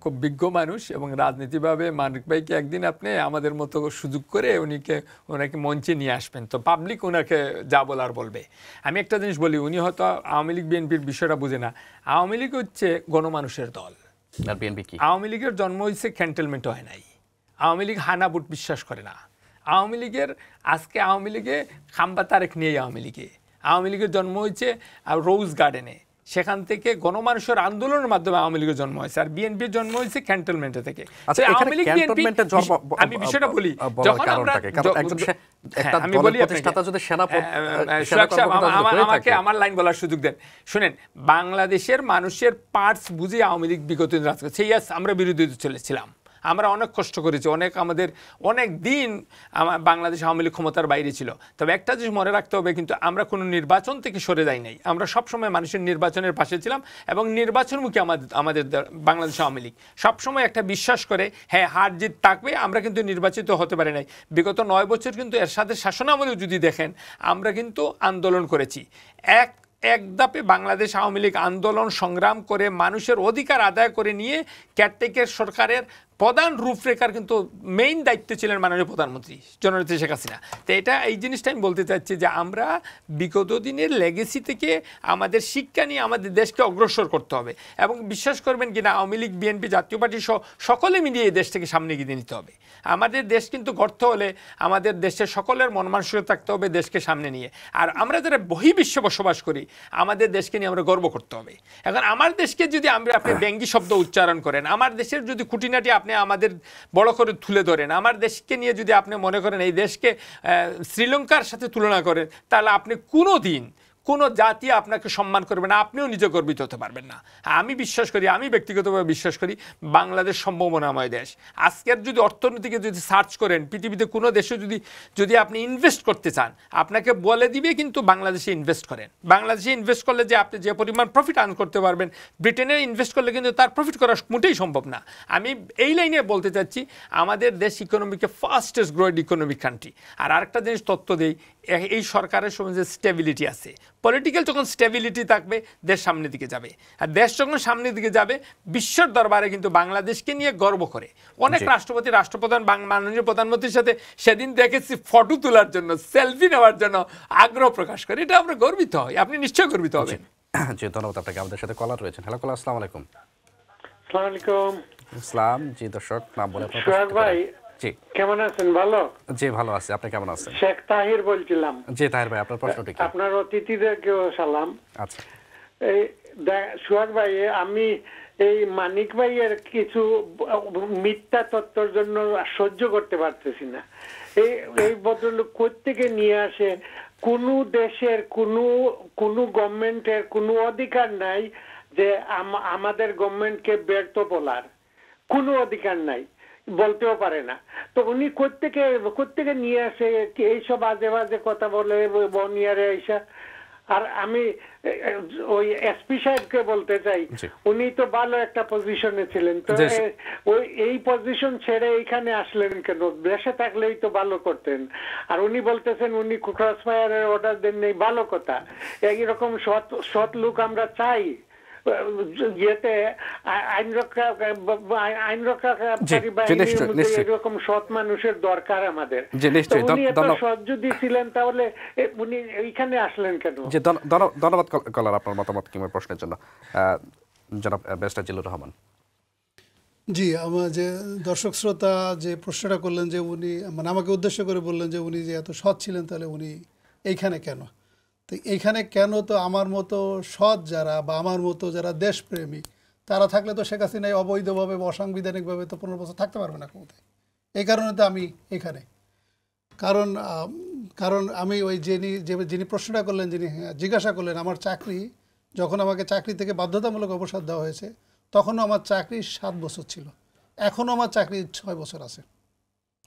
খুব বিজ্ঞ মানুষ এবং রাজনীতিভাবে মানিক ভাইকে একদিন আপনি আমাদের মতো সুযোগ করে ওনাকে মঞ্চে নিয়ে আসবেন, তো পাবলিক ওনাকে যা বলার বলবে। আমি একটা জিনিস বলি, উনি হয়তো আওয়ামী লীগ বিএনপির বিষয়টা বুঝে না। আওয়ামী লীগ হচ্ছে গণমানুষের দল, আর বিএনপি কি? আওয়ামী লীগের জন্ম হয়েছে ক্যান্টনমেন্ট হয় নাই। আওয়ামী লীগ হানা বুট বিশ্বাস করে না। আওয়ামী লীগের আওয়ামী লীগে খাম্বা তারেক নিয়ে আওয়ামী লীগের জন্ম হয়েছে রোজ গার্ডেনে, সেখান থেকে গণমানুষের আন্দোলনের মাধ্যমে আওয়ামী লীগের জন্ম হয়েছে। আর বিএনপির জন্ম হয়েছে ক্যান্টনমেন্টে থেকে। আমি বিষয়টা বলি, যখন আমি বলি আমাকে আমার লাইন বলার সুযোগ দেন। শুনেন, বাংলাদেশের মানুষের পার্টস বুঝে আওয়ামী লীগ বিগত দিন রাজ করছে। আমরা বিরোধী চলেছিলাম, আমরা অনেক কষ্ট করেছি, অনেক দিন বাংলাদেশ আওয়ামী লীগ ক্ষমতার বাইরে ছিল। তবে একটা জিনিস মনে রাখতে হবে, কিন্তু আমরা কোনো নির্বাচন থেকে সরে যাই নাই। আমরা সবসময় মানুষের নির্বাচনের পাশে ছিলাম এবং নির্বাচনমুখী আমাদের বাংলাদেশ আওয়ামী লীগ সবসময় একটা বিশ্বাস করে, হ্যাঁ হার জিত থাকবে, আমরা কিন্তু নির্বাচিত হতে পারি নাই। বিগত 9 বছর কিন্তু এরশাদের শাসনামলেও যদি দেখেন, আমরা কিন্তু আন্দোলন করেছি। এক ধাপে বাংলাদেশ আওয়ামী লীগ আন্দোলন সংগ্রাম করে মানুষের অধিকার আদায় করে নিয়ে কেয়ারটেকার সরকারের প্রধান রূপরেখার কিন্তু মেইন দায়িত্ব ছিলেন মাননীয় প্রধানমন্ত্রী জননেত্রী শেখ হাসিনা। তো এই জিনিসটা আমি বলতে চাচ্ছি যে আমরা বিগত দিনের লেগেসি থেকে আমাদের শিক্ষা নিয়ে আমাদের দেশকে অগ্রসর করতে হবে। এবং বিশ্বাস করবেন কিনা, আওয়ামী লীগ বিএনপি জাতীয় পার্টি সহ সকলে মিলিয়ে এই দেশটাকে সামনে এগিয়ে নিতে হবে। আমাদের দেশ কিন্তু গড়তে হলে আমাদের দেশের সকলের মন মানসিকতা থাকতে হবে দেশকে সামনে নিয়ে। আর আমরা যারা বহির্বিশ্বে বসবাস করি, আমাদের দেশকে নিয়ে আমরা গর্ব করতে হবে। এখন আমার দেশকে যদি আপনি ব্যঙ্গি শব্দ উচ্চারণ করেন, আমার দেশের যদি খুঁটিনাটি আপনি আমাদের বড় করে তুলে ধরেন, আমার দেশকে নিয়ে যদি আপনি মনে করেন এই দেশকে শ্রীলঙ্কার সাথে তুলনা করেন, তাহলে আপনি কোনো জাতি আপনাকে সম্মান করবে না, আপনিও নিজে গর্বিত হতে পারবেন না। আমি ব্যক্তিগতভাবে বিশ্বাস করি বাংলাদেশ সম্ভাবনাময় দেশ। আজকের যদি অর্থনীতিকে যদি সার্চ করেন, পৃথিবীতে কোনো দেশে যদি আপনি ইনভেস্ট করতে চান, আপনাকে বলে দিবে কিন্তু বাংলাদেশে ইনভেস্ট করেন। বাংলাদেশে ইনভেস্ট করলে যে আপনি যে পরিমাণ প্রফিট আর্ন করতে পারবেন, ব্রিটেনে ইনভেস্ট করলে কিন্তু তার প্রফিট করা মোটেই সম্ভব না। আমি এই লাইনে বলতে চাচ্ছি, আমাদের দেশ ইকোনমিকে ফাস্টেস্ট গ্রোয়িং ইকোনমিক কান্ট্রি। আর আরেকটা জিনিস তথ্য দেই, এই সরকারের সময় যে স্টেবিলিটি আছে, পলিটিক্যাল যখন স্টেবিলিটি থাকবে, দেশ সামনের দিকে যাবে। আর দেশ যখন সামনের দিকে যাবে, বিশ্বের দরবারে কিন্তু বাংলাদেশকে নিয়ে গর্ব করে অনেক রাষ্ট্রপ্রধান মাননীয় প্রধানমন্ত্রীর সাথে সেদিন দেখেছি ফটো তোলার জন্য, সেলফি নেওয়ার জন্য আগ্রহ প্রকাশ করে। এটা আমরা গর্বিত হই, আপনি নিশ্চয় গর্বিত হবেন। জি, ধন্যবাদ আপনাকে। আমাদের সাথে কলার রয়েছেন। হ্যালো কলার, আসসালামু আলাইকুম। আসসালামু আলাইকুম। আসসালাম। জি দর্শক, নাম বলে সোহাগ ভাই, জি কেমন আছেন? ভালো? জি ভালো আছি, আপনি কেমন আছেন? শেখ তাহির বলছিলাম। জি তাহির ভাই, আপনার প্রশ্নটি কি? আপনার অতিথিদেরকেও সালাম। আচ্ছা, সোহাগ ভাই, আমি এই মানিক ভাইয়ের কিছু মিথ্যা তত্ত্বের জন্য সহ্য করতে পারতেছি না। এই ভদ্রলোক কোত্থেকে নিয়ে আসে? কোন দেশের কোন গভর্নমেন্টের কোনো অধিকার নাই যে আমাদের গভর্নমেন্টকে ব্যর্থ বলার, কোনো অধিকার নাই, বলতেও পারে না। তো উনি কোত্থেকে নিয়ে আসে এইসব আজে বাজে কথা বলে বনিয়ারে আইসা। আর আমি ওই এসপি সাহেবকে বলতে চাই, উনি তো ভালো একটা পজিশনে ছিলেন, তো ওই এই পজিশন ছেড়ে এইখানে আসলেন কেন? দেশে থাকলেই তো ভালো করতেন। আর উনি বলতেছেন উনি ক্রস ফায়ারের অর্ডার দেন নেই, ভালো কথা। এইরকম সৎ লোক আমরা চাই ইয়েতে, আইন রক্ষাকারী বাহিনীর মধ্যে এরকম সৎ মানুষের দরকার আমাদের। উনি এত সৎ যদি ছিলেন তাহলে উনি এইখানে আসলেন কেন? ধন্যবাদ কলার আপনার মতামত কিংবা প্রশ্নের জন্য। জনাব ব্যারিস্টার জিল্লুর রহমান। জি, আমার যে দর্শক শ্রোতা যে প্রশ্নটা করলেন যে উনি মানে আমাকে উদ্দেশ্য করে বললেন যে উনি যে এত সৎ ছিলেন তাহলে উনি এইখানে কেন? তো এইখানে কেন, তো আমার মতো সৎ যারা বা আমার মতো যারা দেশপ্রেমী তারা থাকলে তো শেখ হাসিনা অবৈধভাবে বা অসাংবিধানিকভাবে তো 15 বছর থাকতে পারবে না ক্ষমতায়। এই কারণে তো আমি এখানে। কারণ আমি ওই যিনি প্রশ্নটা করলেন, যিনি জিজ্ঞাসা করলেন, আমার চাকরি যখন আমাকে চাকরি থেকে বাধ্যতামূলক অবসর দেওয়া হয়েছে তখনও আমার চাকরি 7 বছর ছিল, এখনও আমার চাকরি 6 বছর আছে।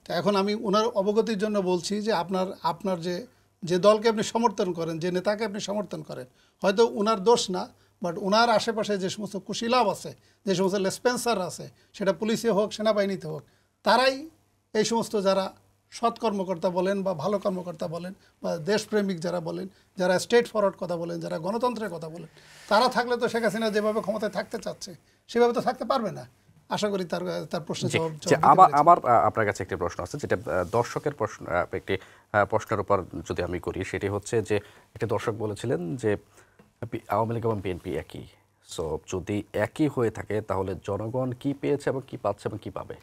তো এখন আমি ওনার অবগতির জন্য বলছি যে আপনার যে দলকে আপনি সমর্থন করেন, যে নেতাকে আপনি সমর্থন করেন, হয়তো ওনার দোষ না, বাট ওনার আশেপাশে যে সমস্ত কুশীলাভ আছে, যে সমস্ত লেসপেন্সার আছে, সেটা পুলিশে হোক সেনাবাহিনীতে হোক, তারাই এই সমস্ত যারা সৎ কর্মকর্তা বলেন বা ভালো কর্মকর্তা বলেন বা দেশপ্রেমিক যারা বলেন, যারা স্টেট ফরওয়ার্ড কথা বলেন, যারা গণতন্ত্রের কথা বলেন, তারা থাকলে তো শেখ হাসিনা যেভাবে ক্ষমতায় থাকতে চাচ্ছে সেভাবে তো থাকতে পারবে না। আশা করি তার প্রশ্নের জবাব। আমার আপনার কাছে একটি প্রশ্ন আছে, যেটা দর্শকের প্রশ্ন, একটি প্রশ্নের উপর যদি আমি করি, সেটি হচ্ছে যে একটি দর্শক বলেছিলেন যে আওয়ামী লীগ এবং বিএনপি একই, সো যদি একই হয়ে থাকে তাহলে জনগণ কি পেয়েছে এবং কি পাচ্ছে এবং কি পাবে?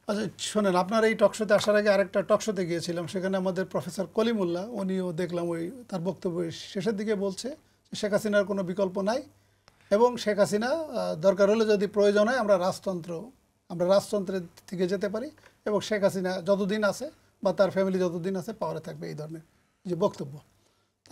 আচ্ছা শোনেন, আপনার এই টকশোতে আসার আগে আরেকটা টকশোতে গিয়েছিলাম, সেখানে আমাদের প্রফেসর কলিমুল্লাহ উনিও দেখলাম ওই তার বক্তব্যের শেষের দিকে বলছে শেখ হাসিনার কোনো বিকল্প নাই এবং শেখ হাসিনা দরকার হলে যদি প্রয়োজন হয় আমরা রাজতন্ত্রের দিকে যেতে পারি এবং শেখ হাসিনা যতদিন আছে বা তার ফ্যামিলি যতদিন আছে পাওয়ারে থাকবে, এই ধরনের যে বক্তব্য।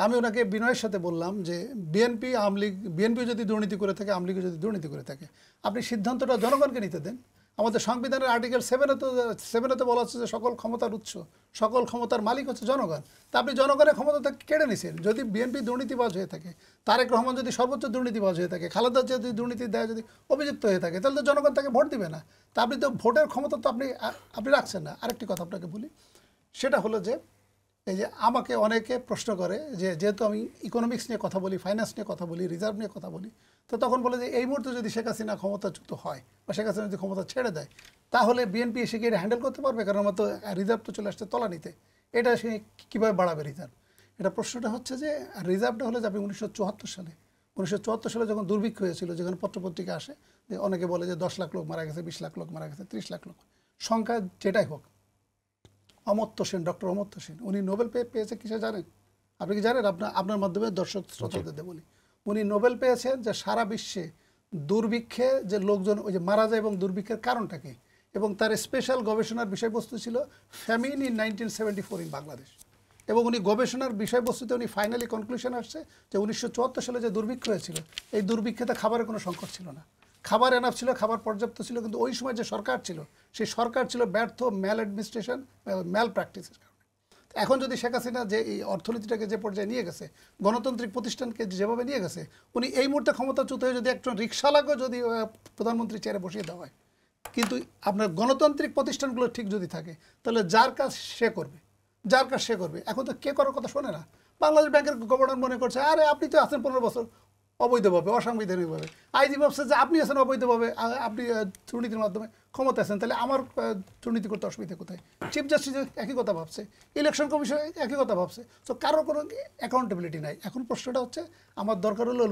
আমি ওনাকে বিনয়ের সাথে বললাম যে বিএনপি যদি দুর্নীতি করে থাকে, আওয়ামী লীগ যদি দুর্নীতি করে থাকে, আপনি সিদ্ধান্তটা জনগণকে নিতে দেন। আমাদের সংবিধানের আর্টিকেল 7-এ বলা হচ্ছে যে সকল ক্ষমতার উৎস, সকল ক্ষমতার মালিক হচ্ছে জনগণ। তা আপনি জনগণের ক্ষমতা কেড়ে নিছেন। যদি বিএনপি দুর্নীতিবাজ হয়ে থাকে, তারেক রহমান যদি সর্বোচ্চ দুর্নীতিবাজ হয়ে থাকে, খালেদা যদি দুর্নীতি দেয় যদি অভিযুক্ত হয়ে থাকে, তাহলে তো জনগণ তাকে ভোট দিবে না। তা আপনি তো ভোটের ক্ষমতা তো আপনি রাখছেন না। আরেকটি কথা আপনাকে বলি, সেটা হলো যে এই যে আমাকে অনেকে প্রশ্ন করে যে যেহেতু আমি ইকোনমিক্স নিয়ে কথা বলি, ফাইন্যান্স নিয়ে কথা বলি, রিজার্ভ নিয়ে কথা বলি, তো তখন বলে যে এই মুহূর্তে যদি শেখ হাসিনা ক্ষমতাচ্যুত হয় বা শেখ হাসিনা যদি ক্ষমতা ছেড়ে দেয় তাহলে বিএনপি এসে গিয়ে হ্যান্ডেল করতে পারবে, কারণ আমার তো রিজার্ভ তো চলে আসছে তলানিতে, এটা সে কীভাবে বাড়াবে রিজার্ভ? এটা প্রশ্নটা হচ্ছে যে রিজার্ভটা হলো যে আপনি 1974 সালে যখন দুর্ভিক্ষ হয়েছিল, যেখানে পত্রপত্রিকা আসে যে অনেকে বলে যে 10 লাখ লোক মারা গেছে, 20 লাখ লোক মারা গেছে, 30 লাখ লোক, সংখ্যা যেটাই হোক, ডক্টর অমর্ত্য সেন উনি নোবেল পেয়েছে কিসে জানেন? আপনি কি জানেন? আপনার মাধ্যমে দর্শক শ্রোতাদের বলি, উনি নোবেল পেয়েছেন যে সারা বিশ্বে দুর্ভিক্ষে যে লোকজন ওই যে মারা যায় এবং দুর্ভিক্ষের কারণটা কি, এবং তার স্পেশাল গবেষণার বিষয়বস্তু ছিল ফ্যামিন ইন 1974 ইন বাংলাদেশ। এবং উনি গবেষণার বিষয়বস্তুতে উনি ফাইনালি কনক্লুশন আসছে যে 1974 সালে যে দুর্ভিক্ষ হয়েছিল, এই দুর্ভিক্ষেতে খাবারের কোনো সংকট ছিল না, খাবার এনাফ ছিল, খাবার পর্যাপ্ত ছিল, কিন্তু ওই সময় যে সরকার ছিল সেই সরকার ছিল ব্যর্থ, ম্যাল অ্যাডমিনিস্ট্রেশন, ম্যাল প্র্যাকটিসের কারণে। এখন যদি শেখ হাসিনা যে এই অর্থনীতিটাকে যে পর্যায়ে নিয়ে গেছে, গণতান্ত্রিক প্রতিষ্ঠানকে যেভাবে নিয়ে গেছে, উনি এই মুহূর্তে ক্ষমতাচ্যুত হয়ে যদি একজন রিক্সাওয়ালাকেও যদি প্রধানমন্ত্রী চেয়ারে বসিয়ে দেওয়া হয়, কিন্তু আপনার গণতান্ত্রিক প্রতিষ্ঠানগুলো ঠিক যদি থাকে তাহলে যার কাজ সে করবে। এখন তো কে করার কথা শোনে না। বাংলাদেশ ব্যাংকের গভর্নর মনে করছে আরে আপনি তো আছেন 15 বছর অবৈধভাবে, অসাংবিধানিকভাবে, আইজি ভাবছে যে আপনি আছেন অবৈধভাবে, আপনি দুর্নীতির মাধ্যমে ক্ষমতা আছেন, তাহলে আমার দুর্নীতি করতে অসুবিধা কোথায়? চিফ জাস্টিস একই কথা ভাবছে, ইলেকশন কমিশন একই কথা ভাবছে, তো কারোর কোনো অ্যাকাউন্টেবিলিটি নাই। এখন প্রশ্নটা হচ্ছে আমার দরকার হলো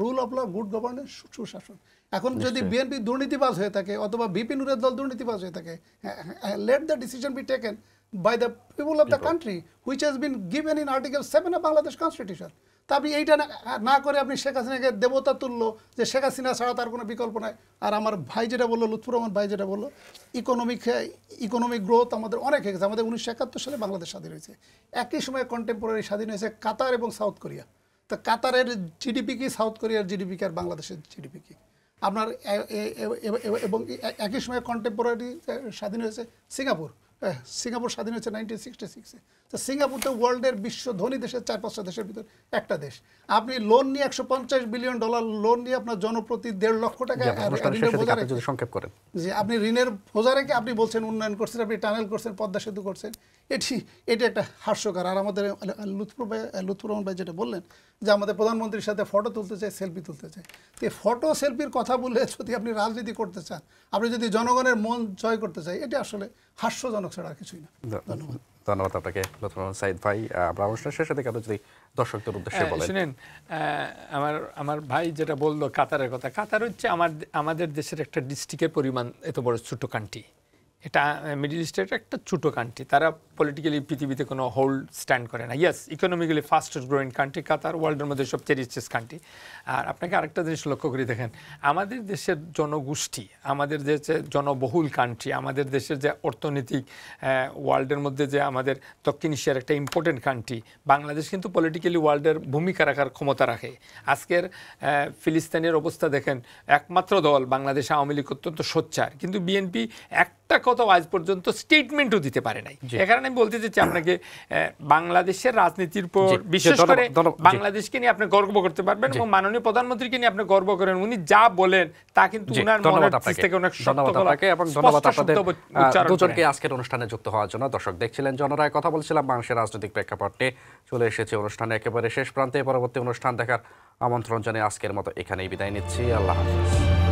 rule of law, good governance, সুশাসন। এখন যদি বিএনপি দুর্নীতিবাজ হয়ে থাকে অথবা ভিপি নুরের দল দুর্নীতিবাজ হয়ে থাকে, let the decision be taken by the people of the country, which has been given in Article 7 of Bangladesh Constitution. তা আপনি এইটা না করে আপনি শেখ হাসিনাকে দেবতা তুললো যে শেখ হাসিনা ছাড়া তার কোনো বিকল্প নাই। আর আমার ভাই যেটা বললো, লুৎফুর রহমান ভাই যেটা বললো, ইকোনমিক গ্রোথ আমাদের অনেক হয়ে গেছে। আমাদের 1971 সালে বাংলাদেশ স্বাধীন হয়েছে, একই সময়ে কন্টেম্পোরারি স্বাধীন হয়েছে কাতার এবং সাউথ কোরিয়া। তা কাতারের জিডিপি কি, সাউথ কোরিয়ার জিডিপি কি, আর বাংলাদেশের জিডিপি কি? আপনার এবং একই সময় কন্টেম্পোরারি স্বাধীন হয়েছে সিঙ্গাপুর। সিঙ্গাপুর স্বাধীন হয়েছে 1966-এ। তো সিঙ্গাপুর তো ওয়ার্ল্ডের বিশ্ব ধনী দেশের 4-5টা দেশের ভিতর একটা দেশ। আপনি লোন নিয়ে $150 বিলিয়ন লোন নিয়ে আপনার জনপ্রতি 1.5 লক্ষ টাকা সংক্ষেপ করেন যে আপনি ঋণের বোঝা রেখে আপনি বলছেন উন্নয়ন করছেন, আপনি টানেল করছেন, পদ্মা সেতু করছেন। এটি একটা হাস্যকর। আর আমাদের লুৎফুর রহমান ভাই যেটা বললেন যে আমাদের প্রধানমন্ত্রীর সাথে ফটো তুলতে চাই, সেলফি তুলতে চাই, তো এই ফটো সেলফির কথা বলে যদি আপনি রাজনীতি করতে চান, আপনি যদি জনগণের মন জয় করতে চাই, এটা আসলে হাস্যজনক ছাড়া আর কিছুই না। ধন্যবাদ। ধন্যবাদ আপনাকে লুৎফুর রহমান সাঈদ ভাই। আমরা অনুষ্ঠানের শেষে থেকে যদি দর্শকদের উদ্দেশ্যে বলেন। শুনেন, আমার ভাই যেটা বললো কাতারের কথা, কাতার হচ্ছে আমাদের দেশের একটা ডিস্ট্রিক্টের পরিমাণ এত বড় ছোট কান্ট্রি। এটা মিডল ইস্টের একটা ছোটো কান্ট্রি, তারা পলিটিক্যালি পৃথিবীতে কোনো হোল্ড স্ট্যান্ড করে না। Yes, economically fastest growing country Qatar, ওয়ার্ল্ডের মধ্যে সবচেয়ে রিচেস্ট কান্ট্রি। আর আপনাকে আরেকটা জিনিস লক্ষ্য করে দেখেন, আমাদের দেশের জনগোষ্ঠী, আমাদের যে জনবহুল কান্ট্রি, আমাদের দেশের যে অর্থনৈতিক ওয়ার্ল্ডের মধ্যে যে আমাদের দক্ষিণ এশিয়ার একটা ইম্পর্টেন্ট কান্ট্রি, বাংলাদেশ কিন্তু পলিটিক্যালি ওয়ার্ল্ডের ভূমিকা রাখার ক্ষমতা রাখে। আজকের ফিলিস্তিনের অবস্থা দেখেন, একমাত্র দল বাংলাদেশ আওয়ামী লীগ অত্যন্ত সোচ্চার, কিন্তু বিএনপি একটা কথা আজ পর্যন্ত স্টেটমেন্টও দিতে পারে নাই। এ কারণে আমি বলতে চাচ্ছি আপনাকে, বাংলাদেশের রাজনীতির উপর বিশেষ করে বাংলাদেশকে নিয়ে আপনি গর্ব করতে পারবেন এবং মাননীয় প্রধানমন্ত্রীকে নিয়ে আপনি গর্ব করেন। উনি যা বলেন তা কিন্তু উনার মনের থেকে অনেক শক্ত এবং ধন্যবাদ আপনাদের দুজনকে আজকের অনুষ্ঠানে যুক্ত হওয়ার জন্য। দর্শক দেখছিলেন জনরায়, কথা বলছিলাম বাংলাদেশের রাজনৈতিক প্রেক্ষাপটে। চলে এসেছে অনুষ্ঠানে একেবারে শেষ প্রান্তে। পরবর্তী অনুষ্ঠান দেখার আমন্ত্রণ জানিয়ে আজকের মতো এখানেই বিদায় নিচ্ছি। আল্লাহ হাফেজ।